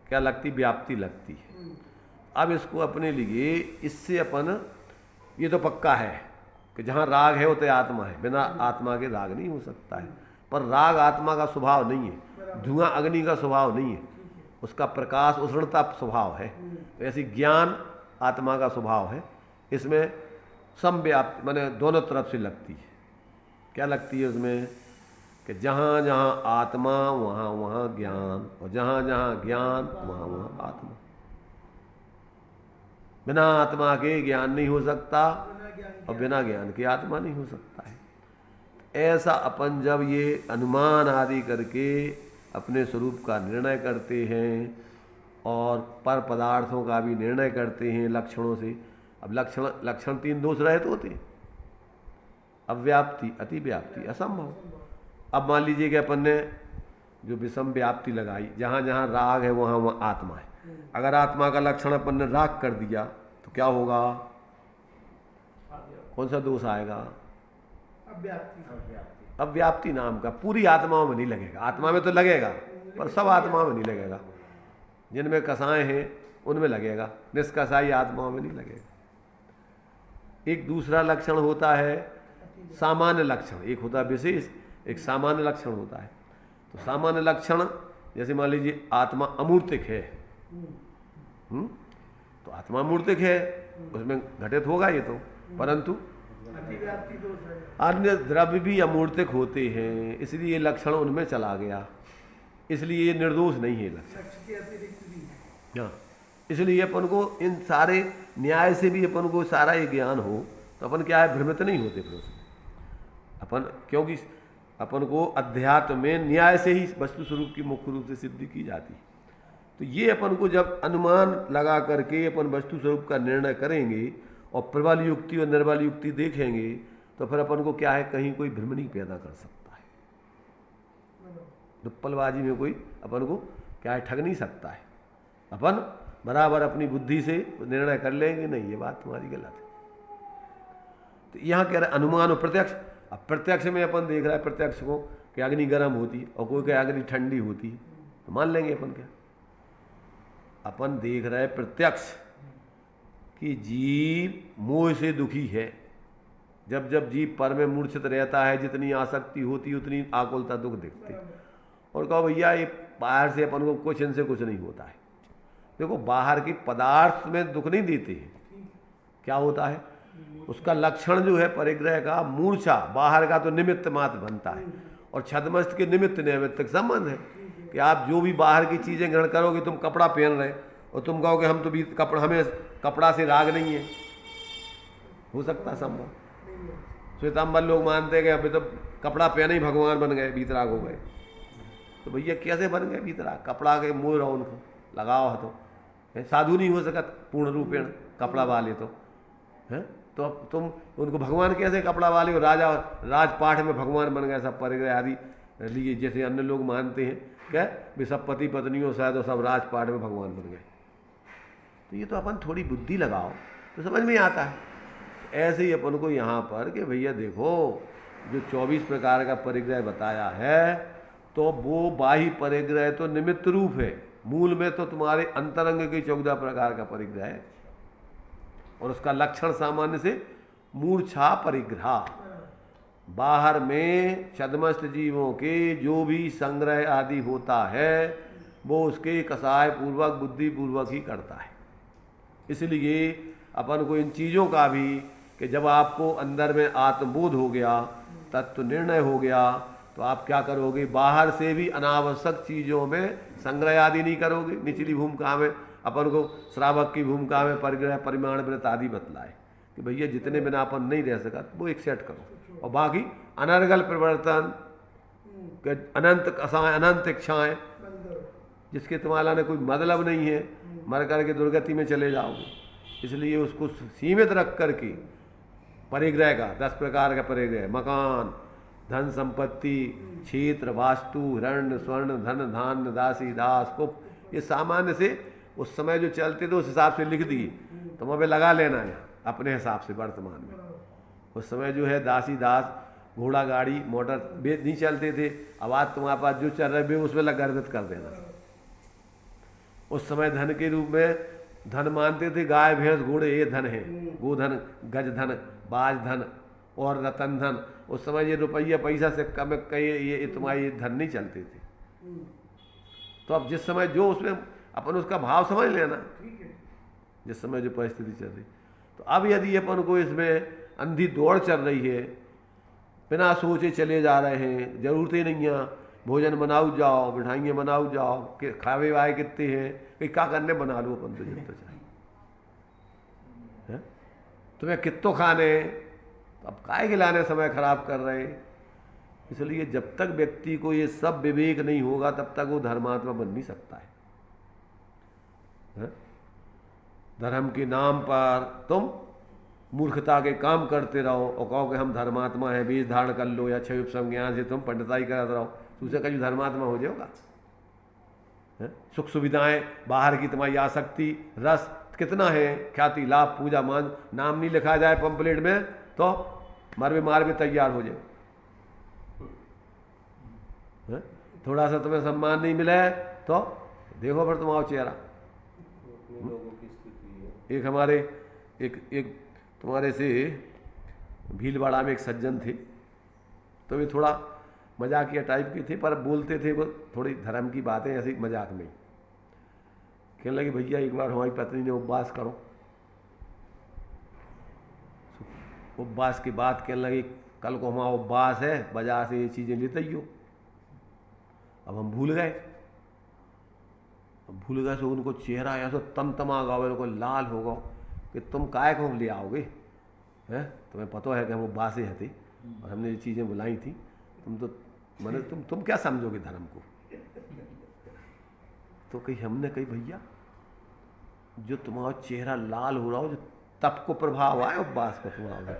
क्या लगती, व्याप्ति लगती है। अब इसको अपने लिए इससे अपन ये तो पक्का है कि जहाँ राग है वो तो आत्मा है, बिना आत्मा के राग नहीं हो सकता है। पर राग आत्मा का स्वभाव नहीं है, धुआं अग्नि का स्वभाव नहीं है, उसका प्रकाश उष्णता स्वभाव है। तो ऐसी ज्ञान आत्मा का स्वभाव है। इसमें समव्याप्ति माने दोनों तरफ से लगती है। क्या लगती है उसमें कि जहाँ जहाँ आत्मा वहाँ वहाँ ज्ञान, और जहाँ जहाँ ज्ञान वहाँ वहाँ आत्मा। बिना आत्मा के ज्ञान नहीं हो सकता और बिना ज्ञान के आत्मा नहीं हो सकता है। ऐसा अपन जब ये अनुमान आदि करके अपने स्वरूप का निर्णय करते हैं और पर पदार्थों का भी निर्णय करते हैं लक्षणों से। अब लक्षण तीन दोष रहित होते हैं, अव्याप्ति, अतिव्याप्ति, असंभव। अब मान लीजिए कि अपन ने जो विषम व्याप्ति लगाई, जहाँ जहाँ राग है वहाँ वहाँ आत्मा है। अगर आत्मा का लक्षण अपन ने राग कर दिया तो क्या होगा, कौन सा दोष आएगा, अव्याप्ति नाम का। पूरी आत्माओं में नहीं लगेगा, आत्मा में तो लगेगा पर सब आत्माओं में नहीं लगेगा। जिनमें कसाएं हैं उनमें लगेगा, निष्कसाई आत्माओं में नहीं लगेगा। एक दूसरा लक्षण होता है सामान्य लक्षण, एक होता है विशेष, एक सामान्य लक्षण होता है। तो सामान्य लक्षण जैसे मान लीजिए आत्मा अमूर्तिक है, तो आत्मा मूर्तिक है, उसमें घटित होगा ये तो, परंतु अन्य द्रव्य भी अमूर्तिक होते हैं, इसलिए ये लक्षण उनमें चला गया, इसलिए ये निर्दोष नहीं है लक्षण। हाँ, इसलिए अपन को इन सारे न्याय से भी अपन को सारा ये ज्ञान हो तो अपन क्या है, भ्रमित नहीं होते फिर उसमें अपन, क्योंकि अपन को अध्यात्म में न्याय से ही वस्तु स्वरूप की मुख्य रूप से सिद्धि की जाती है। तो ये अपन को जब अनुमान लगा करके अपन वस्तु स्वरूप का निर्णय करेंगे और प्रबल युक्ति और निर्बल युक्ति देखेंगे तो फिर अपन को क्या है, कहीं कोई भ्रम नहीं पैदा कर सकता है। दुप्पलबाजी में कोई अपन को क्या है, ठग नहीं सकता है। अपन बराबर अपनी बुद्धि से निर्णय कर लेंगे, नहीं ये बात तुम्हारी गलत है। तो यहाँ कह रहे अनुमान और प्रत्यक्ष। अब प्रत्यक्ष में अपन देख रहा है प्रत्यक्ष को कि अग्नि गर्म होती है और कोई कहे अग्नि ठंडी होती है, तो मान लेंगे अपन क्या, अपन देख रहे हैं प्रत्यक्ष कि जीव मोह से दुखी है। जब जब जीव पर में मूर्छित रहता है, जितनी आसक्ति होती उतनी आकुलता दुख दिखते। और कहो भैया ये बाहर से अपन को कुछ इनसे कुछ नहीं होता है। देखो बाहर के पदार्थ में दुख नहीं देते हैं, क्या होता है उसका लक्षण जो है परिग्रह का मूर्छा, बाहर का तो निमित्त मात्र बनता है और छद्मस्त के निमित्त नैमित्तिक संबंध है कि आप जो भी बाहर की चीजें ग्रहण करोगे, तुम कपड़ा पहन रहे और तुम कहोगे हम तो भी कपड़ा, हमें कपड़ा से राग नहीं है, हो सकता संभव। श्वेतांबर लोग मानते हैं कि अभी तो कपड़ा पहने ही भगवान बन गए, बीतराग हो गए। तो भैया कैसे बन गए बीतराग, कपड़ा के मोह रहो उनको लगाओ है तो साधु नहीं हो सकत पूर्ण रूपेण कपड़ा वाले तो हैं। तो अब तुम उनको भगवान कैसे कपड़ा वाले हो, राजा राजपाठ में भगवान बन गए सब परिग्रह आदि लिए, जैसे अन्य लोग मानते हैं क्या भी सब पति पत्नियों शायद सब राजपाठ में भगवान बन गए। तो ये तो अपन थोड़ी बुद्धि लगाओ तो समझ में आता है। ऐसे ही अपन को यहाँ पर कि भैया देखो जो 24 प्रकार का परिग्रह बताया है तो वो बाह्य परिग्रह तो निमित्त रूप है, मूल में तो तुम्हारे अंतरंग के 14 प्रकार का परिग्रह है और उसका लक्षण सामान्य से मूर्छा परिग्रह। बाहर में छद्मस्त जीवों के जो भी संग्रह आदि होता है वो उसके कसाय पूर्वक बुद्धि पूर्वक ही करता है। इसलिए अपन को इन चीज़ों का भी कि जब आपको अंदर में आत्मबोध हो गया, तत्व निर्णय हो गया, तो आप क्या करोगे, बाहर से भी अनावश्यक चीज़ों में संग्रह आदि नहीं करोगे। निचली भूमिका में अपन को श्रावक की भूमिका में परिग्रह परिमाण व्रत आदि बतलाए कि भैया जितने बिना अपन नहीं रह सका वो एक सेट करो, और बाकी अनर्गल प्रवर्तन के अनंत कसाएं अनंत इच्छाएं जिसके तुम्हारा ने कोई मतलब नहीं है, मर करके दुर्गति में चले जाओगे। इसलिए उसको सीमित रख करके परिग्रह का 10 प्रकार का परिग्रह, मकान, धन संपत्ति, क्षेत्र, वास्तु, हिरण्य, स्वर्ण, धन, धान्य, दासी, दास, कुप, ये सामान्य से उस समय जो चलते थे उस हिसाब से लिख दिए, तुम अभी लगा लेना है अपने हिसाब से। वर्तमान में उस समय जो है दासी दास, घोड़ा गाड़ी मोटर नहीं चलते थे, अब आज तुम्हारे पास जो चल रहे उसमें लग गर्भित कर देना। उस समय धन के रूप में धन मानते थे गाय भैंस घोड़े, ये धन है, गोधन, गज धन, बाज धन और रतन धन। उस समय ये रुपया पैसा से कम कई ये तुम्हारे धन नहीं चलते थे। तो अब जिस समय जो उसमें अपन उसका भाव समझ लेना, जिस समय जो परिस्थिति चल रही। तो अब यदि अपन को इसमें अंधी दौड़ चल रही है, बिना सोचे चले जा रहे हैं, जरूरत ही नहीं है, भोजन बनाओ जाओ, मिठाइयाँ बनाओ जाओ, कि खावे वाए कितने हैं, कि क्या करने बना लो अपन तो जितना चाहिए, तुम्हें कितो खाने, अब काय खिलाने समय खराब कर रहे हैं। इसलिए जब तक व्यक्ति को ये सब विवेक नहीं होगा तब तक वो धर्मात्मा बन नहीं सकता है। धर्म के नाम पर तुम मूर्खता के काम करते रहो और कहो कि हम धर्मात्मा है, बीज धारण कर लो, या क्षय उपशम ज्ञान से तुम पंडिताई करते रहो, तो उसे कभी धर्मात्मा हो जाएगा। सुख सुविधाएं, बाहर की तुम्हारी आसक्ति, रस कितना है, ख्याति लाभ पूजा मान, नाम नहीं लिखा जाए पंपलेट में तो मार भी तैयार हो जाए। थोड़ा सा तुम्हें सम्मान नहीं मिले तो देखो फिर तुम्हारा चेहरा। एक हमारे एक तुम्हारे से भीलवाड़ा में एक सज्जन थे, तो वे थोड़ा मजाकिया टाइप के थे, पर बोलते थे वो थोड़ी धर्म की बातें ऐसे मजाक में। कहने लगे भैया एक बार हमारी पत्नी ने उपवास करो, उपवास की बात कहने लगे कल को हमारा उपवास है, बाजार से ये चीज़ें लेते ही हो। अब हम भूल गए तो उनको चेहरा ऐसा तमतमा गया, उनको लाल हो गया कि तुम काय को ले आओगे, हैं तुम्हें पता है कि हम उपवास ही थे और हमने ये चीज़ें बुलाई थी, तुम तो मैंने तुम क्या समझोगे धर्म को। तो कही हमने कही भैया जो तुम्हारा चेहरा लाल हो रहा हो, जो तप को प्रभाव आए उपवास का तुम्हारा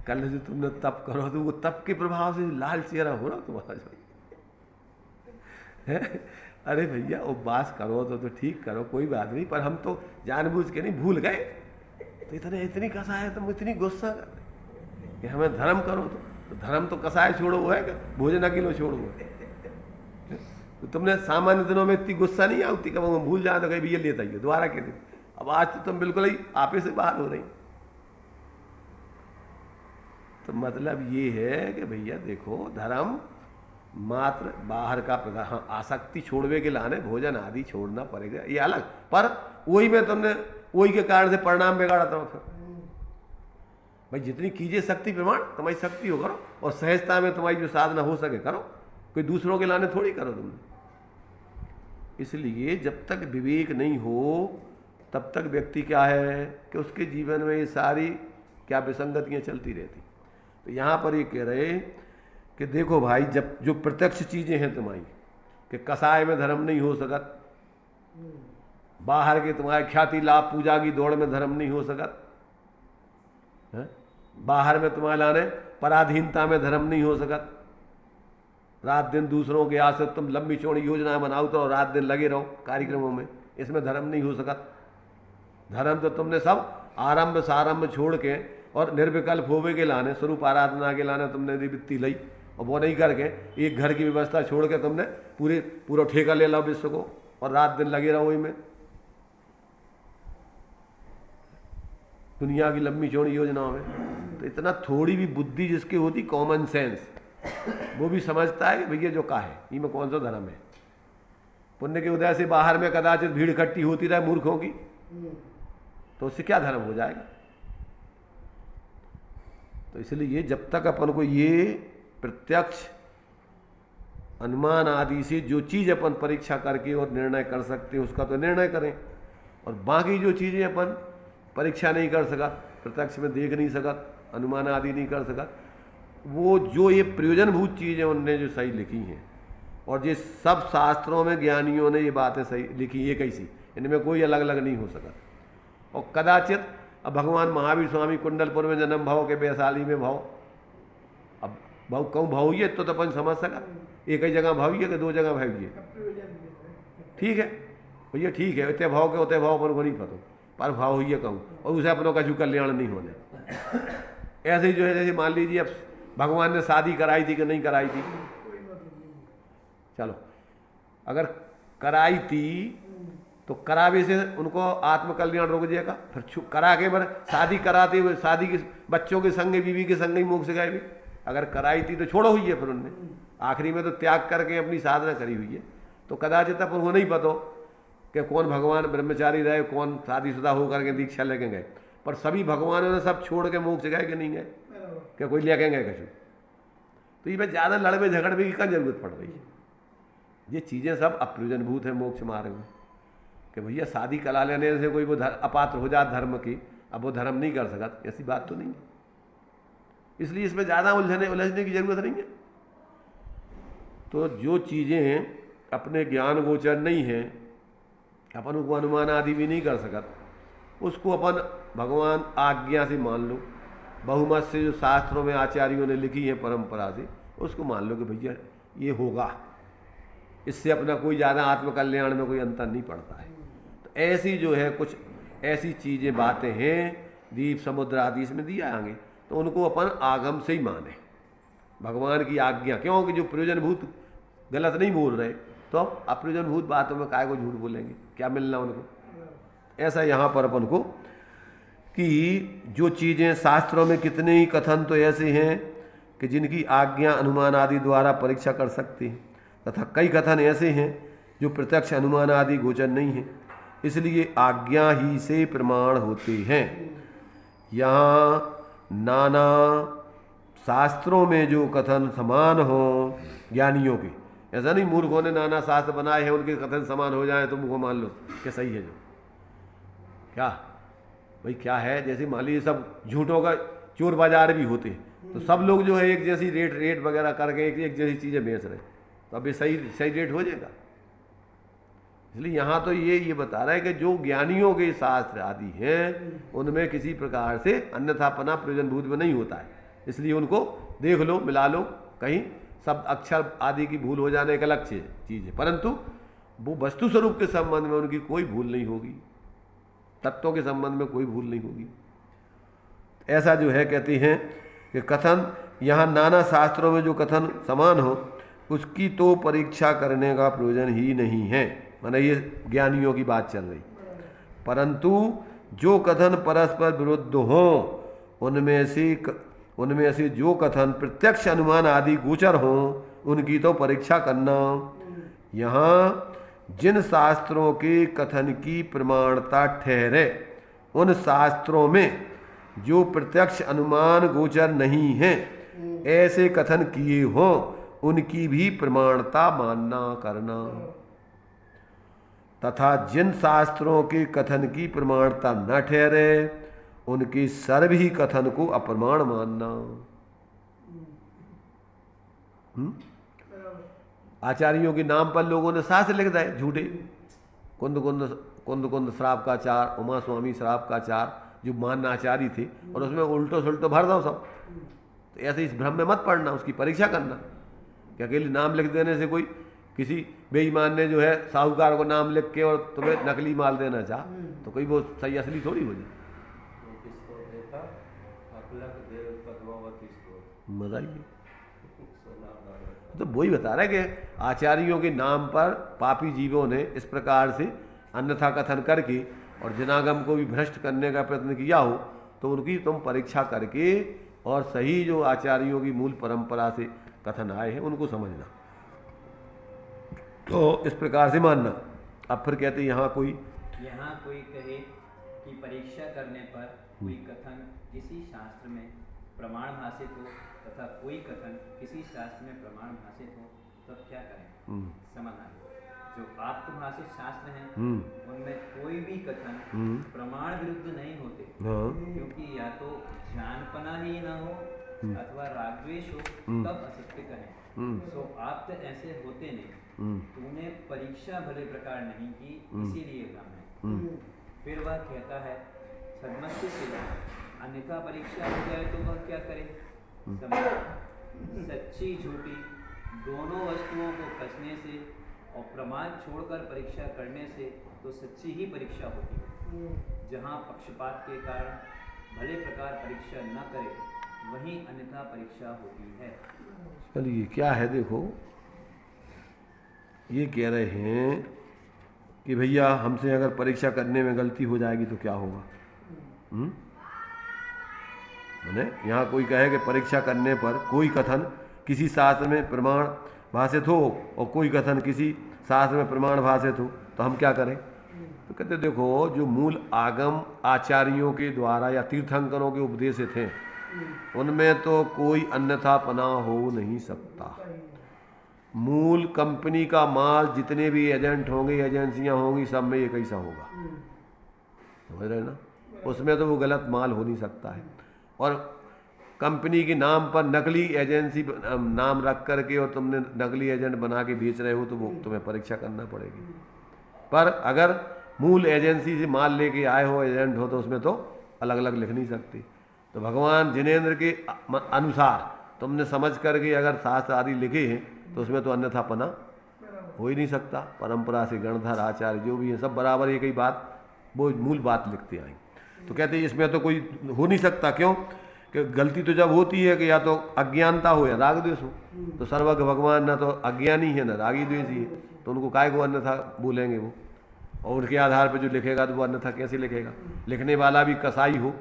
कल जो तुमने तप करो तो वो तप के प्रभाव से लाल चेहरा हो रहा तुम्हारा जो अरे भैया उपवास करो तो ठीक करो, कोई बात नहीं, पर हम तो जानबूझ के नहीं, भूल गए। तो इतनी कसाय तुम इतनी गुस्सा कर कि हमें धर्म करो, तो धर्म तो कसाय छोड़ो वो है, भोजन अकेलो छोड़ो वो है। तो तुमने सामान्य दिनों में इतनी गुस्सा नहीं आती, कब हम भूल जाए तो कहीं भैया लेता ही दोबारा के दिन। अब आज तो तुम बिल्कुल ही आपे से बाहर हो रही। तो मतलब ये है कि भैया देखो धर्म मात्र बाहर का प्रधान, आसक्ति छोड़वे के लाने भोजन आदि छोड़ना पड़ेगा, ये अलग, पर वही में तुमने वही के कारण से परिणाम बिगाड़ा था। फिर भाई जितनी कीजिए शक्ति प्रमाण, तुम्हारी शक्ति हो करो, और सहजता में तुम्हारी जो साधना हो सके करो, कोई दूसरों के लाने थोड़ी करो तुमने। इसलिए जब तक विवेक नहीं हो तब तक व्यक्ति क्या है कि उसके जीवन में ये सारी क्या विसंगतियाँ चलती रहती। तो यहाँ पर ये कह रहे कि देखो भाई, जब जो प्रत्यक्ष चीज़ें हैं तुम्हारी कि कसाय में धर्म नहीं हो सकत, बाहर के तुम्हारे ख्याति लाभ पूजा की दौड़ में धर्म नहीं हो सकत, बाहर में तुम्हारे लाने पराधीनता में धर्म नहीं हो सकत, रात दिन दूसरों के आस तुम लंबी चौड़ी योजना बनाओ तो रात दिन लगे रहो कार्यक्रमों में, इसमें धर्म नहीं हो सकत। धर्म तो तुमने सब आरंभ सारंभ छोड़ के और निर्विकल्प होवे के लाने, स्वरूप आराधना के लाने तुमने निवृत्ति ली, और वो नहीं करके एक घर की व्यवस्था छोड़ के तुमने पूरा ठेका ले लो विश्व को और रात दिन लगे रहो में दुनिया की लंबी चौड़ी योजनाओं में। तो इतना थोड़ी भी बुद्धि जिसकी होती, कॉमन सेंस, वो भी समझता है कि भैया जो का है इनमें कौन सा धर्म है। पुण्य के उदय से बाहर में कदाचित भीड़ इकट्ठी होती रहे मूर्खों की, तो उससे क्या धर्म हो जाएगा। तो इसलिए जब तक अपन को ये प्रत्यक्ष अनुमान आदि से जो चीज़ अपन परीक्षा करके और निर्णय कर सकते हैं उसका तो निर्णय करें, और बाकी जो चीज़ें अपन परीक्षा नहीं कर सका, प्रत्यक्ष में देख नहीं सका, अनुमान आदि नहीं कर सका, वो जो ये प्रयोजनभूत चीज़ें उनने जो सही लिखी हैं, और ये सब शास्त्रों में ज्ञानियों ने ये बातें सही लिखी, ये कैसी, इनमें कोई अलग अलग नहीं हो सका। और कदाचित अब भगवान महावीर स्वामी कुंडलपुर में जन्म भाव के वैशाली में भाव, अब भाव कहूँ भाव ये तो अपन समझ सका, एक ही जगह भाव है कि दो जगह भाव है, ठीक है भैया, ठीक है, इतने भाव के उतने भाव पर को नहीं पता, पर भाव हुई है कहूँ, और उसे अपनों का जो कल्याण नहीं होने। ऐसे ही जो है, जैसे मान लीजिए अब भगवान ने शादी कराई थी कि नहीं कराई थी, चलो अगर कराई थी तो करावे से उनको आत्मकल्याण रुक जाएगा, फिर करा के बर शादी कराते हुए शादी के बच्चों के संग बीवी के संग ही मोक्ष गए भी, अगर कराई थी तो छोड़ो हुई है, फिर उनने आखिरी में तो त्याग करके अपनी साधना करी हुई है। तो कदाचित अपन को नहीं पता कि कौन भगवान ब्रह्मचारी रहे, कौन शादीशुदा होकर के दीक्षा लेके गए, पर सभी भगवानों ने सब छोड़ के मोक्ष गए कि नहीं गए, क्या कोई लेके गए कछु। तो ये ज़्यादा लड़वे झगड़वे की क्या जरूरत पड़ रही है, ये चीज़ें सब अप्रयोजनभूत है मोक्ष मार्ग में, कि भैया शादी करा लेने से कोई वो अपात्र हो जाए धर्म की, अब वो धर्म नहीं कर सका, ऐसी बात तो नहीं है। इसलिए इसमें ज़्यादा उलझने की जरूरत नहीं है। तो जो चीज़ें अपने ज्ञान गोचर नहीं है, अपन उनको अनुमान आदि भी नहीं कर सका, उसको अपन भगवान आज्ञा से मान लो, बहुमत से जो शास्त्रों में आचार्यों ने लिखी है परंपरा से, उसको मान लो कि भैया ये होगा, इससे अपना कोई ज़्यादा आत्मकल्याण में कोई अंतर नहीं पड़ता है। तो ऐसी जो है कुछ ऐसी चीज़ें बातें हैं, दीप समुद्र आदि इसमें दिया आगे, तो उनको अपन आगम से ही माने, भगवान की आज्ञा, क्योंकि जो प्रयोजनभूत गलत नहीं बोल रहे, तो अब अप्रयोजनभूत बातों में काय को झूठ बोलेंगे, क्या मिलना उनको। ऐसा यहाँ पर अपन को कि जो चीज़ें शास्त्रों में कितने ही कथन तो ऐसे हैं कि जिनकी आज्ञा अनुमान आदि द्वारा परीक्षा कर सकते हैं, तथा कई कथन ऐसे हैं जो प्रत्यक्ष अनुमान आदि गोचर नहीं है, इसलिए आज्ञा ही से प्रमाण होते हैं। यहाँ नाना शास्त्रों में जो कथन समान हो ज्ञानियों के, ऐसा नहीं मूर्खों ने नाना शास्त्र बनाए हैं उनके कथन समान हो जाए तुम वो मान लो कि सही है। जो क्या भाई क्या है, जैसे मान लीजिए सब झूठों का चोर बाजार भी होते हैं, तो सब लोग जो है एक जैसी रेट वगैरह करके एक जैसी चीज़ें बेच रहे हैं, तो अब ये सही रेट हो जाएगा। इसलिए यहाँ तो ये बता रहा है कि जो ज्ञानियों के शास्त्र आदि हैं उनमें किसी प्रकार से अन्यथापना प्रयोजनभूत में नहीं होता है, इसलिए उनको देख लो मिला लो, कहीं शब्द अक्षर आदि की भूल हो जाने एक अलग चीज़ है, परंतु वो वस्तु स्वरूप के संबंध में उनकी कोई भूल नहीं होगी, तत्वों के संबंध में कोई भूल नहीं होगी। ऐसा जो है कहते हैं कि कथन यहाँ नाना शास्त्रों में जो कथन समान हो उसकी तो परीक्षा करने का प्रयोजन ही नहीं है, माने ये ज्ञानियों की बात चल रही, परंतु जो कथन परस्पर विरुद्ध हो उनमें से जो कथन प्रत्यक्ष अनुमान आदि गोचर हो उनकी तो परीक्षा करना। यहाँ जिन शास्त्रों के कथन की प्रमाणता ठहरे उन शास्त्रों में जो प्रत्यक्ष अनुमान गोचर नहीं है ऐसे कथन किए हों उनकी भी प्रमाणता मानना करना, तथा जिन शास्त्रों के कथन की प्रमाणता न ठहरे उनके सर्व ही कथन को अप्रमाण मानना। आचार्यों के नाम पर लोगों ने शास्त्र लिख दिए झूठे, कुंद श्राप का चार, उमा स्वामी श्राप का चार, जो मान आचार्य थे, और उसमें उल्टो सुल्टो भर दो सब। तो ऐसे इस भ्रम में मत पड़ना, उसकी परीक्षा करना कि अकेले नाम लिख देने से कोई किसी बेईमान ने जो है साहूकार को नाम लिख के और तुम्हें नकली माल देना चाह तो कोई वो सही असली थोड़ी हो जाए। मजा ही तो वही बता रहा है कि आचार्यों के नाम पर पापी जीवों ने इस प्रकार से अन्यथा कथन करके और जनागम को भी भ्रष्ट करने का प्रयत्न किया हो तो उनकी तुम परीक्षा करके और सही जो आचार्यों की मूल परंपरा से कथन आए हैं उनको समझना, तो इस प्रकार से मानना। अब फिर कहते यहाँ कोई कहे कि परीक्षा करने पर कोई कथन किसी शास्त्र में प्रमाण भाषित हो तथा कोई कथन किसी शास्त्र में प्रमाण भाषित हो तो क्या करें? समाधान जो आप्तभाषित शास्त्र हैं उनमें कोई भी कथन प्रमाण विरुद्ध नहीं होते, क्योंकि या तो जानपना ही न हो अथवा रागद्वेष हो तब असत्य कहें। सो आप्त ऐसे होते नहीं, तूने परीक्षा भले प्रकार नहीं की इसीलिए भ्रम है। फिर वह कहता है सन्मति से अन्यथा परीक्षा हो जाए तो वह क्या करे? सच्ची झूठी दोनों वस्तुओं को कसने से और प्रमाद छोड़कर परीक्षा करने से तो सच्ची ही परीक्षा होती है। जहाँ पक्षपात के कारण भले प्रकार परीक्षा न करे वहीं अन्यथा परीक्षा होती है। चलिए क्या है, देखो ये कह रहे हैं कि भैया हमसे अगर परीक्षा करने में गलती हो जाएगी तो क्या होगा। मैंने यहाँ कोई कहे कि परीक्षा करने पर कोई कथन किसी शास्त्र में प्रमाण भाषित हो और कोई कथन किसी शास्त्र में प्रमाण भाषित हो तो हम क्या करें? तो कहते देखो जो मूल आगम आचार्यों के द्वारा या तीर्थंकरों के उपदेशित हैं उनमें तो कोई अन्यथा पना हो नहीं सकता। मूल कंपनी का माल जितने भी एजेंट होंगे एजेंसियां होंगी सब में ये कैसा होगा, समझ रहे ना? उसमें तो वो गलत माल हो नहीं सकता है। और कंपनी के नाम पर नकली एजेंसी नाम रख करके और तुमने नकली एजेंट बना के बेच रहे हो तो वो तुम्हें परीक्षा करना पड़ेगी। पर अगर मूल एजेंसी से माल लेके आए हो एजेंट हो तो उसमें तो अलग अलग लिख नहीं सकते। तो भगवान जिनेंद्र के अनुसार तुमने समझ करके अगर शास्त्र आदि लिखे हैं तो उसमें तो अन्यथा पना हो ही नहीं सकता। परंपरा से गणधर आचार्य जो भी है सब बराबर एक ही बात वो मूल बात लिखते आए। तो कहते हैं इसमें तो कोई हो नहीं सकता। क्यों कि गलती तो जब होती है कि या तो अज्ञानता हो या राग द्वेष हो। तो सर्वज्ञ भगवान ना तो अज्ञानी है ना रागी द्वेषी है, तो उनको काय को अन्यथा बोलेंगे वो। और उनके आधार पर जो लिखेगा तो वो अन्यथा कैसे लिखेगा? लिखने वाला भी कसाई हो,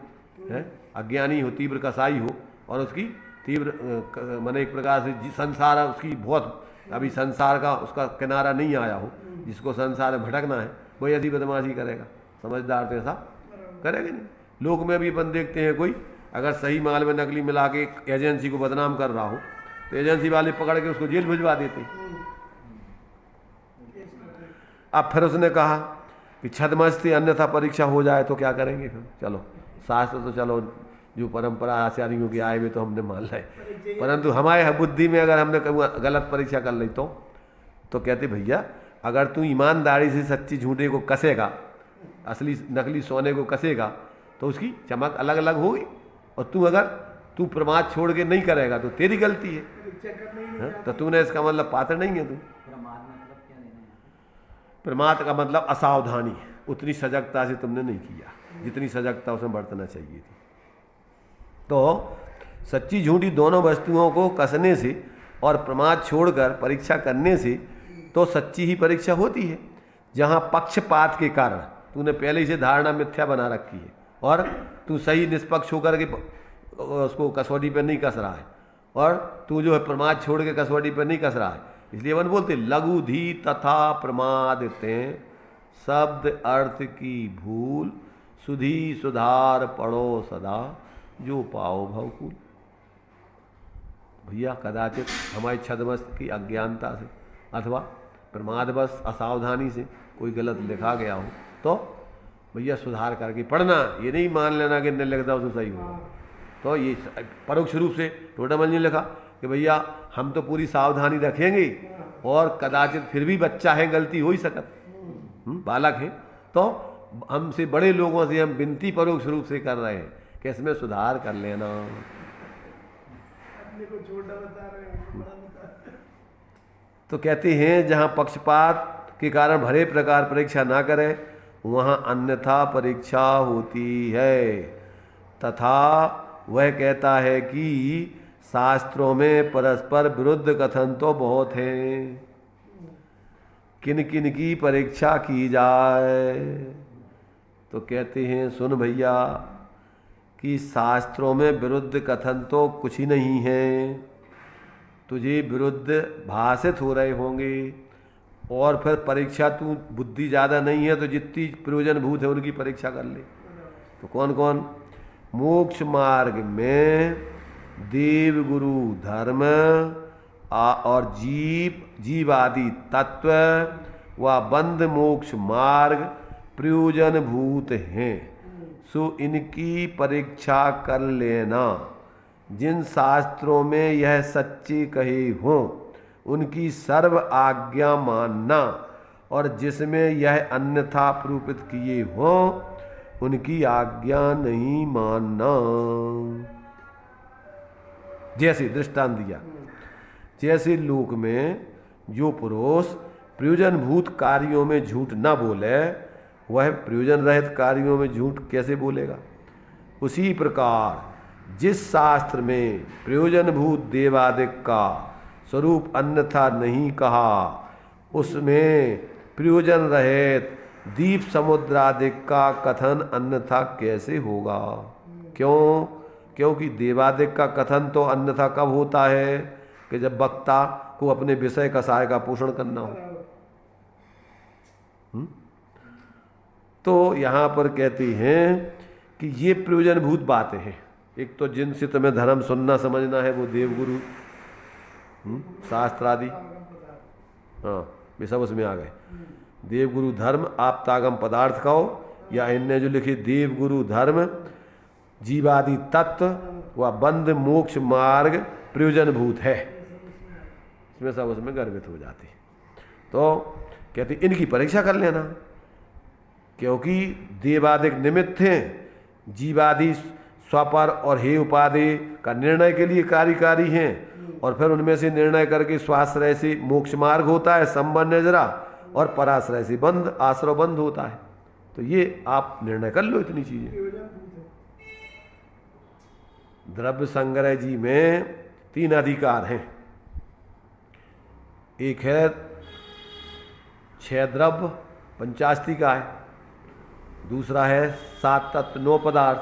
है अज्ञानी हो, तीव्र कसाई हो और उसकी तीव्र माने एक प्रकार से संसार उसकी बहुत अभी संसार का उसका किनारा नहीं आया हो, जिसको संसार में भटकना है वही ऐसी बदमाशी करेगा। समझदार तो ऐसा करेंगे नहीं। लोग में भी अपन देखते हैं कोई अगर सही माल में नकली मिला के एजेंसी को बदनाम कर रहा हो तो एजेंसी वाले पकड़ के उसको जेल भिजवा देते। अब फिर उसने कहा कि छद्मस्ती अन्यथा परीक्षा हो जाए तो क्या करेंगे? फिर चलो शास्त्र तो चलो जो परंपरा आचार्यों के आए हुए तो हमने मान लाए, परंतु हमारे बुद्धि में अगर हमने गलत परीक्षा कर ली तो कहते भैया अगर तू ईमानदारी से सच्ची झूठे को कसेगा, असली नकली सोने को कसेगा तो उसकी चमक अलग अलग होगी। और तू अगर तू प्रमाद छोड़ के नहीं करेगा तो तेरी गलती है। तो तूने इसका मतलब पात्र नहीं है तू। प्रमाद मतलब क्या लेना है? प्रमाद का मतलब असावधानी, उतनी सजगता से तुमने नहीं किया जितनी सजगता उसमें बरतना चाहिए थी। तो सच्ची झूठी दोनों वस्तुओं को कसने से और प्रमाद छोड़कर परीक्षा करने से तो सच्ची ही परीक्षा होती है। जहाँ पक्षपात के कारण तूने पहले ही से धारणा मिथ्या बना रखी है और तू सही निष्पक्ष होकर के उसको कसौटी पर नहीं कस रहा है और तू जो है प्रमाद छोड़ के कसौटी पर नहीं कस रहा है। इसलिए वन बोलते लघु धी तथा प्रमादते शब्द अर्थ की भूल सुधी सुधार पढ़ो सदा जो पाओ भवकूल। भैया कदाचित हमारी छद्मस्त की अज्ञानता से अथवा प्रमादवश असावधानी से कोई गलत लिखा गया हो तो भैया सुधार करके पढ़ना, ये नहीं मान लेना कि नहीं लिखता हो तो सही होगा। तो ये परोक्ष रूप से टोटामल ने लिखा कि भैया हम तो पूरी सावधानी रखेंगे और कदाचित फिर भी बच्चा है गलती हो ही सकत, बालक है, तो हमसे बड़े लोगों से हम विनती परोक्ष रूप से कर रहे हैं कि इसमें सुधार कर लेना। तो कहते हैं जहाँ पक्षपात के कारण भले प्रकार परीक्षा ना करें वहाँ अन्यथा परीक्षा होती है। तथा वह कहता है कि शास्त्रों में परस्पर विरुद्ध कथन तो बहुत हैं, किन किन की परीक्षा की जाए। तो कहते हैं सुन भैया कि शास्त्रों में विरुद्ध कथन तो कुछ ही नहीं है, तुझे विरुद्ध भाषित हो रहे होंगे और फिर परीक्षा तू बुद्धि ज़्यादा नहीं है तो जितनी प्रयोजनभूत है उनकी परीक्षा कर ले। तो कौन कौन? मोक्ष मार्ग में देव गुरु धर्म और जीवादि तत्व व बंध मोक्ष मार्ग प्रयोजन भूत हैं, सो इनकी परीक्षा कर लेना। जिन शास्त्रों में यह सच्चे कहे हों उनकी सर्व आज्ञा मानना, और जिसमें यह अन्यथा प्रूपित किए हों उनकी आज्ञा नहीं मानना। जैसे दृष्टांत दिया, जैसे लोक में जो पुरुष प्रयोजन भूत कार्यों में झूठ न बोले वह प्रयोजन रहित कार्यों में झूठ कैसे बोलेगा। उसी प्रकार जिस शास्त्र में प्रयोजन भूत देवादिक का स्वरूप अन्यथा नहीं कहा उसमें प्रयोजन रहित दीप समुद्रादिक का कथन अन्यथा कैसे होगा। क्यों? क्योंकि देवादिक का कथन तो अन्यथा कब होता है कि जब वक्ता को अपने विषय कसाय का पोषण करना हो। तो यहाँ पर कहते हैं कि ये प्रयोजन भूत बातें हैं। एक तो जिनसे तुम्हें धर्म सुनना समझना है वो देवगुरु शास्त्र आदि, हाँ वे सब उसमें आ गए। देवगुरु धर्म आप्तागम पदार्थ कहो, या इनने जो लिखे देवगुरु धर्म जीवादि तत्व व बंध मोक्ष मार्ग प्रयोजन भूत है, इसमें सब उसमें गर्वित हो जाते। तो कहते इनकी परीक्षा कर लेना, क्योंकि देवादिक निमित्त हैं, जीवादि स्वपर और हे उपाधि का निर्णय के लिए कार्यकारी हैं, और फिर उनमें से निर्णय करके स्वाश्रय से मोक्ष मार्ग होता है संबंध नजरा, और पराश्रय से बंध आश्रय बंध होता है। तो ये आप निर्णय कर लो इतनी चीजें। द्रव्य संग्रह जी में 3 अधिकार हैं। एक है 6 द्रव्य पंचास्ति का है, दूसरा है 7 तत्व 9 पदार्थ,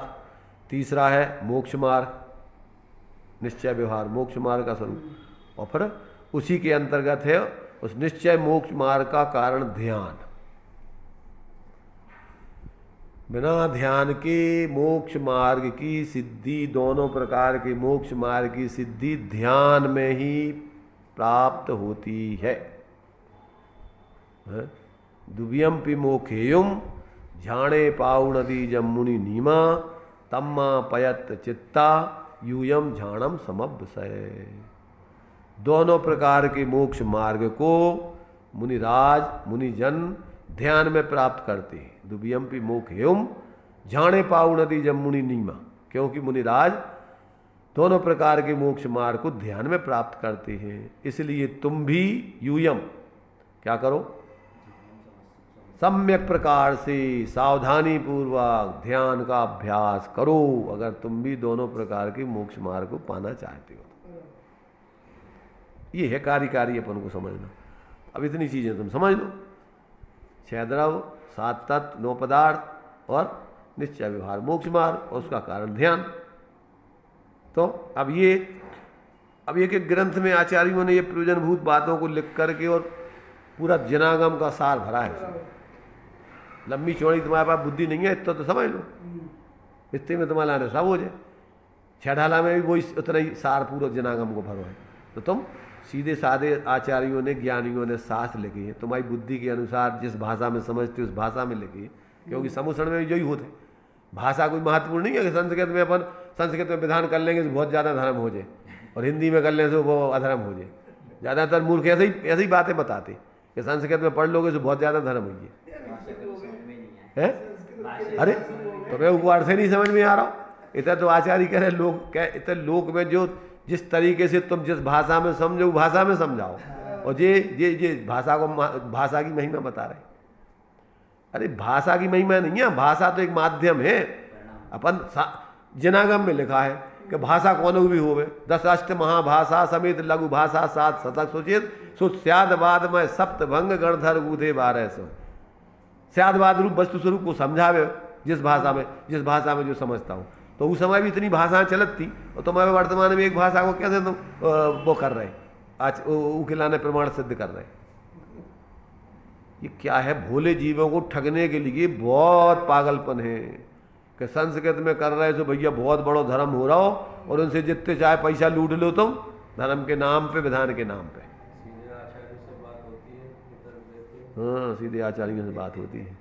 तीसरा है मोक्ष मार्ग निश्चय व्यवहार मोक्ष मार्ग का स्वरूप, और फिर उसी के अंतर्गत है उस निश्चय मोक्ष मार्ग का कारण ध्यान। बिना ध्यान के मोक्ष मार्ग की सिद्धि, दोनों प्रकार के मोक्ष मार्ग की सिद्धि ध्यान में ही प्राप्त होती है। दुव्यम पि मोखेयुम झाणे पाऊ नदी जमुनि नीमा तम्मा पयत चित्ता यूयम झाणम समभ्यसय। दोनों प्रकार के मोक्ष मार्ग को मुनिराज मुनिजन ध्यान में प्राप्त करते हैं। दुव्यम पि मोखेयुम झाणे पाऊ नदी जमुनि नीमा, क्योंकि मुनिराज दोनों प्रकार के मोक्ष मार्ग को ध्यान में प्राप्त करते हैं। इसलिए तुम भी यूयम क्या करो, सम्यक प्रकार से सावधानी पूर्वक ध्यान का अभ्यास करो, अगर तुम भी दोनों प्रकार के मोक्ष मार्ग को पाना चाहते हो। ये है कार्यकारी अपन को समझना। अब इतनी चीजें तुम समझ लो, 6 द्रव्य 7 तत्व 9 पदार्थ और निश्चय व्यवहार मोक्ष मार्ग और उसका कारण ध्यान। तो अब एक ग्रंथ में आचार्यों ने ये प्रयोजनभूत बातों को लिख करके और पूरा जनागम का सार भरा है। लंबी चौड़ी तुम्हारे पास बुद्धि नहीं है इतना तो समझ लो, इतने में तुम्हारा आने सब हो जाए। 6 ढाला में भी वही उतना ही सार पूरा जनागम को भरो है। तो तुम सीधे साधे आचार्यों ने ज्ञानियों ने शास्त्र लिखी है, तुम्हारी बुद्धि के अनुसार जिस भाषा में समझते उस भाषा में लिखी है, क्योंकि समुसरण में यही होते। भाषा कोई महत्वपूर्ण नहीं है कि संस्कृत में अपन संस्कृत में विधान कर लेंगे तो बहुत ज़्यादा धर्म हो जाए, और हिंदी में कर लेंगे तो वो अधर्म हो जाए। ज़्यादातर मूर्ख ऐसे ही बातें बताते कि संस्कृत में पढ़ लोगे तो बहुत ज़्यादा धर्म होगी है। अरे तुम्हें वो अर्थ नहीं समझ में आ रहा हो। इतना तो आचार्य कह रहे लोग क्या, इतने लोक में जो जिस तरीके से तुम जिस भाषा में समझो भाषा में समझाओ, और ये भाषा को भाषा की महिमा बता रहे। अरे भाषा की महिमा नहीं है, भाषा तो एक माध्यम है। अपन जनागम में लिखा है कि भाषा कौन भी होवे 10 अष्ट महाभाषा समेत लघु भाषा 7 शतक सुचित सुस्यादवाद में सप्तभंग गणधर गूधे 1200। स्यादवाद रूप वस्तु स्वरूप को समझावे जिस भाषा में जो समझता हूँ। तो उस समय भी इतनी भाषाएं चलत थी, और तुम्हारे वर्तमान में एक भाषा को कैसे तुम वो कर रहे आज उकिलाने प्रमाण सिद्ध कर रहे। ये क्या है, भोले जीवों को ठगने के लिए बहुत पागलपन है कि संस्कृत में कर रहे तो भैया बहुत बड़ो धर्म हो रहा हो, और उनसे जितने चाहे पैसा लूट लो तुम, धर्म के नाम पे, विधान के नाम पे। सीधे आचार्य से बात होती है, इधर देते हैं। हाँ, सीधे आचार्यों से बात होती है।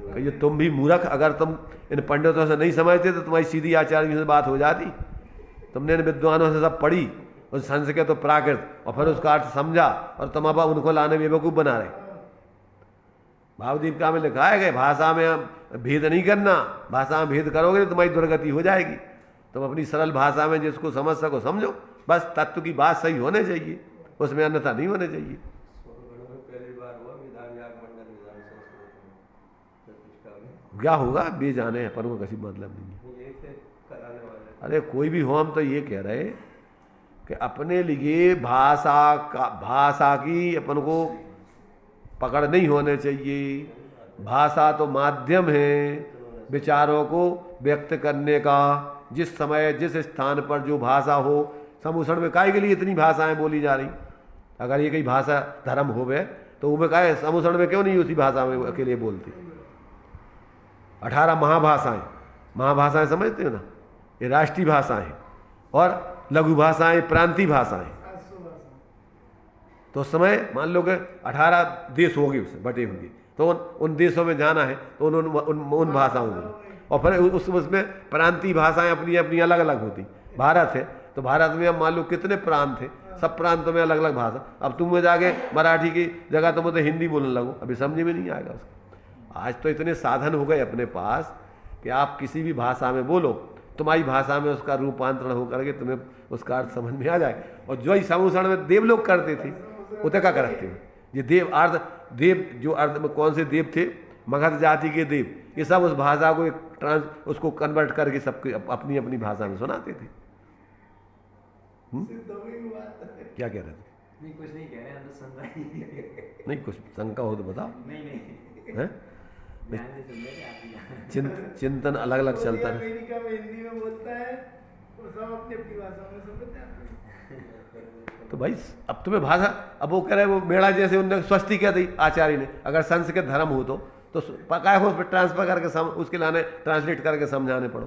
कहिए तुम भी मूर्ख, अगर तुम इन पंडितों से नहीं समझते तो तुम्हारी सीधी आचार्यों से बात हो जाती। तुमने इन विद्वानों से सब पढ़ी, उस संस्कृत तो प्राकृत, और फिर उसका अर्थ समझा, और तुम अब उनको लाने बेवकूफ़ बना रहे। भावदीपिका में लिखा है कि भाषा में भेद नहीं करना, भाषा में भेद करोगे तो तुम्हारी दुर्गति हो जाएगी। तुम अपनी सरल भाषा में जिसको समझ सको समझो, बस तत्व की बात सही होने चाहिए, उसमें अन्यथा नहीं होने चाहिए। सोनगढ़ में पहली बार हुआ विधान याग मंडल विधान संस्कृत में प्रतिष्ठा में। क्या होगा बे जाने हैं, पर को किसी मतलब नहीं है। ये थे कराने वाले। अरे कोई भी हो, हम तो ये कह रहे कि अपने लिए भाषा की अपन को पकड़ नहीं होने चाहिए। भाषा तो माध्यम है विचारों को व्यक्त करने का। जिस समय जिस स्थान पर जो भाषा हो, समूषण में काहे के लिए इतनी भाषाएं बोली जा रही? अगर ये कई भाषा धर्म होवे तो वो काहे समूषण में क्यों नहीं उसी भाषा में के लिए बोलती? 18 महाभाषाएं समझते हो ना, ये राष्ट्रीय भाषाएं और लघु भाषाएं, प्रांतीय भाषाएं। तो उस समय मान लो कि 18 देश होंगे उससे बटे होंगे, तो उन देशों में जाना है तो उन भाषाओं में, और फिर उसमें प्रांतीय भाषाएं अपनी अपनी अलग अलग होती। भारत है तो भारत में अब मान लो कितने प्रांत हैं, सब प्रांतों में अलग अलग भाषा। अब तुम में जाके मराठी की जगह तुम तो हिंदी बोलने लगो, अभी समझ में नहीं आएगा उसको। आज तो इतने साधन हो गए अपने पास कि आप किसी भी भाषा में बोलो, तुम्हारी भाषा में उसका रूपांतरण होकर के तुम्हें उसका अर्थ समझ में आ जाए। और जो ही समूषण में देव लोग करते थे वो तो क्या करते हैं, ये देव जो अर्थ में कौन से देव थे, मगध जाति के देव, ये सब उस भाषा को उसको कन्वर्ट करके सबके अपनी अपनी भाषा में सुनाते थे। क्या कह रहे थे? नहीं कुछ नहीं कह रहे, हम तो सुन रहे हैं। नहीं कुछ शंका हो तो बताओ। नहीं हैं? ध्यान से सुन रहे हैं आप। चिंतन अलग अलग चलता है। अमेरिका में हिंदी में बोलता है और सब अपनी अपनी भाषा में समझते हैं। तो भाई अब तुम्हें भाषा, अब वो कह रहे वो मेड़ा जैसे उनने स्वस्ति कह दी आचार्य ने, अगर संस्कृत धर्म हो तो पकाए हो उस पर ट्रांसफर करके उसके लाने ट्रांसलेट करके समझाने पड़ो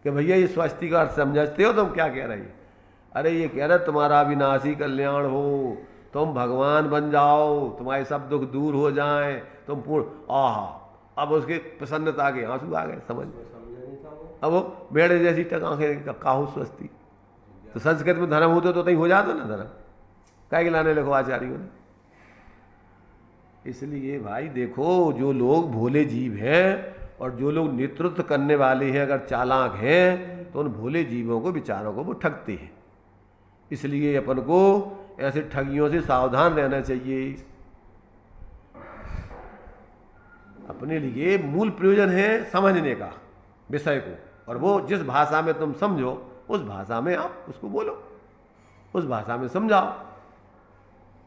कि भैया ये स्वस्ति का अर्थ समझते हो तुम क्या कह रहे हैं? अरे ये कह रहे तुम्हारा विनाशी कल्याण हो, तुम भगवान बन जाओ, तुम्हारे सब दुख दूर हो जाएं, तुम पूर्ण अब उसके प्रसन्नता के आंसू आ गए, समझ। अब वो मेड़े जैसी टकाखें काहू स्वस्ति। तो संस्कृत में धर्म होते तो हो जाता ना धर्म, क्या के लाने लिखो आचार्यों ने। इसलिए भाई देखो, जो लोग भोले जीव हैं और जो लोग नेतृत्व करने वाले हैं, अगर चालाक हैं तो उन भोले जीवों को, विचारों को वो ठगते हैं। इसलिए अपन को ऐसे ठगियों से सावधान रहना चाहिए। अपने लिए मूल प्रयोजन है समझने का विषय को, और वो जिस भाषा में तुम समझो उस भाषा में आप उसको बोलो, उस भाषा में समझाओ।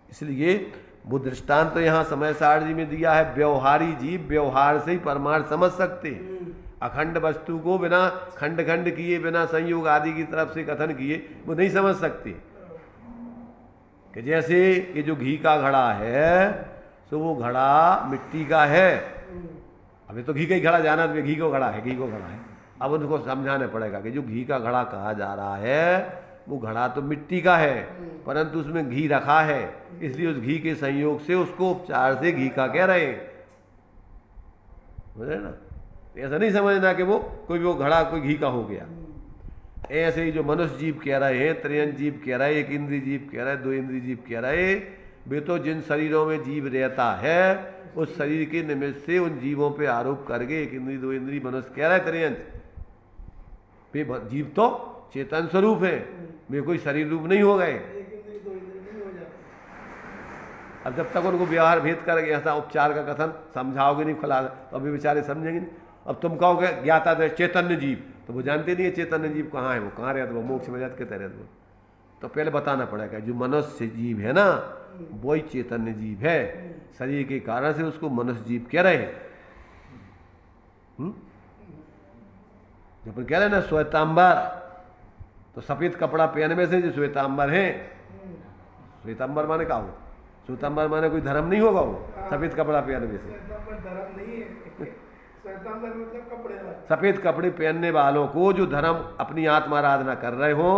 इसलिए वो दृष्टांत तो यहाँ समय सार जी में दिया है, व्यवहारी जीव व्यवहार से ही परमार्थ समझ सकते हैं। अखंड वस्तु को बिना खंड खंड किए, बिना संयोग आदि की तरफ से कथन किए वो नहीं समझ सकते। कि जैसे ये जो घी का घड़ा है तो वो घड़ा मिट्टी का है, अभी तो घी का ही घड़ा जाना, तो घी को घड़ा है, घी को घड़ा है। अब उनको समझाना पड़ेगा कि जो घी का घड़ा कहा जा रहा है वो घड़ा तो मिट्टी का है, परंतु उसमें घी रखा है, इसलिए उस घी के संयोग से उसको उपचार से घी का कह रहे हैं, समझे ना। ऐसा नहीं समझना कि वो कोई वो घड़ा कोई घी का हो गया। ऐसे ही जो मनुष्य जीव कह रहे हैं, त्रियन जीव कह रहे, एक इंद्रिय जीव कह रहे, दो इंद्रिय जीव कह रहे, वे तो जिन शरीरों में जीव रहता है उस शरीर के निमित्त से उन जीवों पे आरोप करके एक इंद्रिय दो इंद्रिय मनुष्य कह रहे त्रियन, वे जीव तो चेतन स्वरूप है, वे कोई शरीर रूप नहीं हो गए। अब जब तक उनको व्यवहार भेद करके ऐसा उपचार का कथन समझाओगे नहीं, खुला तो अभी बेचारे समझेंगे नहीं। अब तुम कहोगे ज्ञाता दे चैतन्य जीव, तो वो जानते नहीं है चैतन्य जीव कहाँ है, वो कहाँ रहते, वो मोक्ष में जाते कहते रहते वो। तो पहले बताना पड़ेगा जो मनुष्य जीव है ना वही चैतन्य जीव है, शरीर के कारण से उसको मनुष्य जीव कह रहे हैं। जब अपन कह रहे हैं ना श्वेतांबर, तो सफेद कपड़ा पहनने से जो श्वेतांबर है, श्वेतांबर माने क्या हो, श्वेतांबर माने कोई धर्म नहीं होगा, वो सफेद कपड़ा पहनने से धर्म नहीं है, श्वेतांबर मतलब कपड़े वाले। सफेद कपड़े पहनने वालों को जो धर्म अपनी आत्मा आराधना कर रहे हो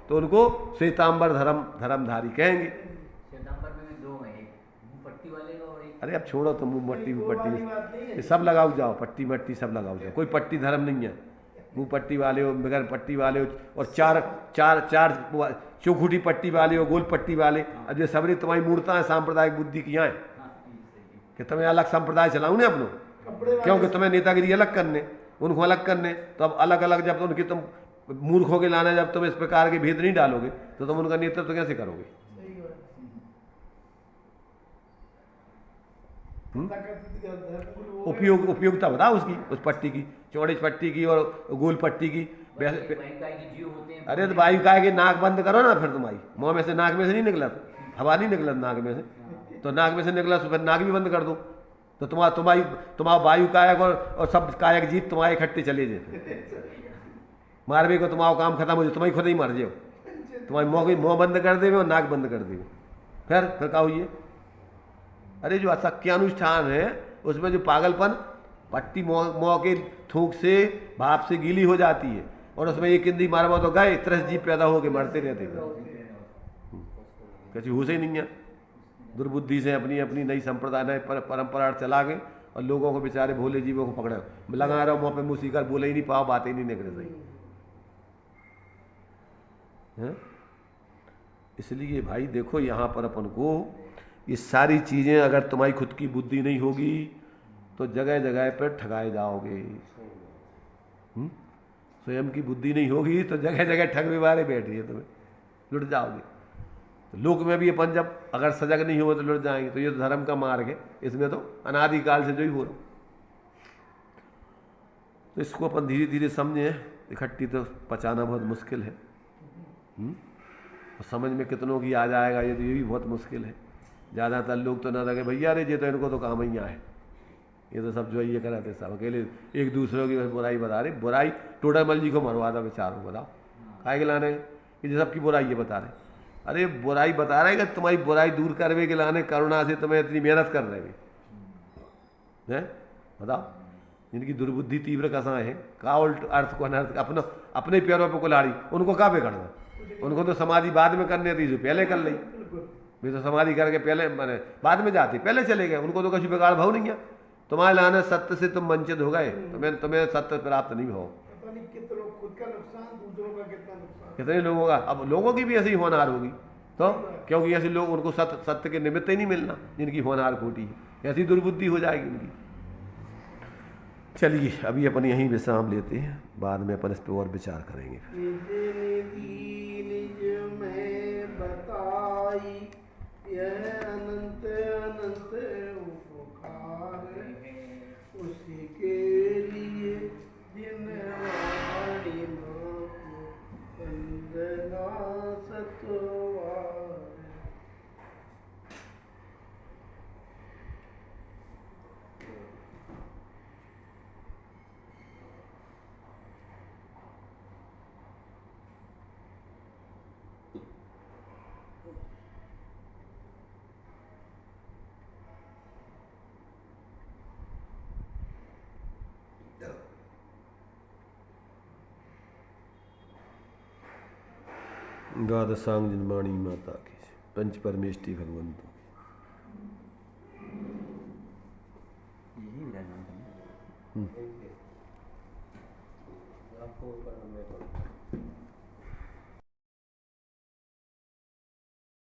तो उनको श्वेतांबर धर्मधारी कहेंगे। श्वेतांबर में भी दो हैं, एक मुंह पट्टी वाले का और एक। अरे अब छोड़ो तो मुंह मट्टी वो वाली बात नहीं है। ये सब लगाओ जाओ, पट्टी मट्टी सब लगाओ जाओ, कोई पट्टी धर्म नहीं है। मुंह पट्टी वाले हो, बगैर पट्टी वाले हो, और चार चार चार चौखुटी पट्टी वाले हो, गोल पट्टी वाले। अब ये सबरी तुम्हारी मूर्ता है सांप्रदायिक बुद्धि की हैं कि तुम्हें अलग संप्रदाय चलाऊ ने अपनो, कपड़े वाले क्योंकि तुम्हें नेतागिरी अलग करने, उनको अलग करने। तो अब अलग अलग जब उनकी तुम मूर्खों के लाना, जब तुम इस प्रकार के भेद नहीं डालोगे तो तुम उनका नेतृत्व कैसे करोगे? सही बात। हम्म? ताकत धर्मगुरु हो गए। उपयोगिता बताओ उसकी, उस पट्टी की, चौड़ी पट्टी की और गोल पट्टी की। वायुकाय के जीव होते हैं। अरे तो वायु काय के नाक बंद करो ना, फिर तुम्हारी मुँह में से नाक में से नहीं निकला, हवा नहीं निकला नाक में से, तो नाक में से निकला तो फिर नाक भी बंद कर दो, तो तुम्हारा वायु कायक और सब कायक जीव तुम्हारे इकट्ठे चले जाते, मारवे को तुम्हारा काम खत्म हो जाए, तुम्हारी खुद ही मर जाओ, तुम्हारी मुँह बंद कर देवे और नाक बंद कर देवे, फिर क्या हुई? अरे जो असत्य अनुष्ठान है उसमें जो पागलपन, पट्टी मुँह के थूक से भाप से गीली हो जाती है, और उसमें एक इंदी मारवा तो गए 30 जीव पैदा होके मरते रहते हैं। कैसी होश ही नहीं है, दुर्बुद्धि से अपनी अपनी नई संप्रदाय नए परंपरा चला गए, और लोगों को बेचारे भोले जीवों को पकड़े लगा रहा मुँह पे मुँह सीकर बोले ही नहीं पाओ, बातें ही नहीं निकले सही है। इसलिए भाई देखो यहाँ पर अपन को ये सारी चीज़ें, अगर तुम्हारी खुद की बुद्धि नहीं होगी तो जगह जगह पर ठगाए जाओगे। स्वयं की बुद्धि नहीं होगी तो जगह जगह ठग बीमारे बैठी है, तुम्हें लुट जाओगे। तो लोक में भी अपन जब अगर सजग नहीं हो तो लुट जाएंगे। तो ये तो धर्म का मार्ग है, इसमें तो अनादिकाल से जो ही हो रहा। तो इसको अपन धीरे धीरे समझें, इकट्ठी तो पचाना बहुत मुश्किल है। तो समझ में कितनों की आ जाएगा ये तो ये भी बहुत मुश्किल है। ज़्यादातर लोग तो ना लगे भैया अरे ये तो इनको तो काम ही आए, ये तो सब जो ये कराते सब अकेले एक दूसरे की बुराई बता रहे। बुराई टोडामल जी को मरवा दो बेचारों, बताओ काहे के लाने कि जो सबकी बुराई ये बता रहे। अरे बुराई बता रहे कि तुम्हारी बुराई दूर करवे के लाने करुणा से तुम्हें इतनी मेहनत कर रहे हैं, बताओ। जिनकी दुर्बुद्धि तीव्र कसा है, का उल्ट अर्थ को अनर्थ अपने पैरों पर कुल्हाड़ी, उनको का बिगड़ना? उनको तो समाधि बाद में करनी थी, जो पहले कर ली। वे तो समाधि करके पहले मैंने बाद में जाती, पहले चले गए, उनको तो कभी बिगाड़ भाव नहीं है। तुम्हारे लाने सत्य से तुम वंचित हो गए, तुम्हें सत्य प्राप्त नहीं हो। पता नहीं कितने लोग, खुद का नुकसान, दूसरों का कितना नुकसान। कितने लोगों का, अब लोगों की भी ऐसी होनहार होगी तो, क्योंकि ऐसे लोग उनको सत्य के निमित्त ही नहीं मिलना, जिनकी होनहार खोटी है, ऐसी दुर्बुद्धि हो जाएगी उनकी। चलिए अभी अपन यहीं विश्राम लेते हैं, बाद में अपन इस पर और विचार करेंगे। निज में बताई यह अनंत अनंत उपकार, उसी के लिए जिन वाणी वंदना सतवार। द्वादशांग जन्माणी माता की, पंच परमेष्टि भगवंतो। यही विराजमान है। आपको ऊपर में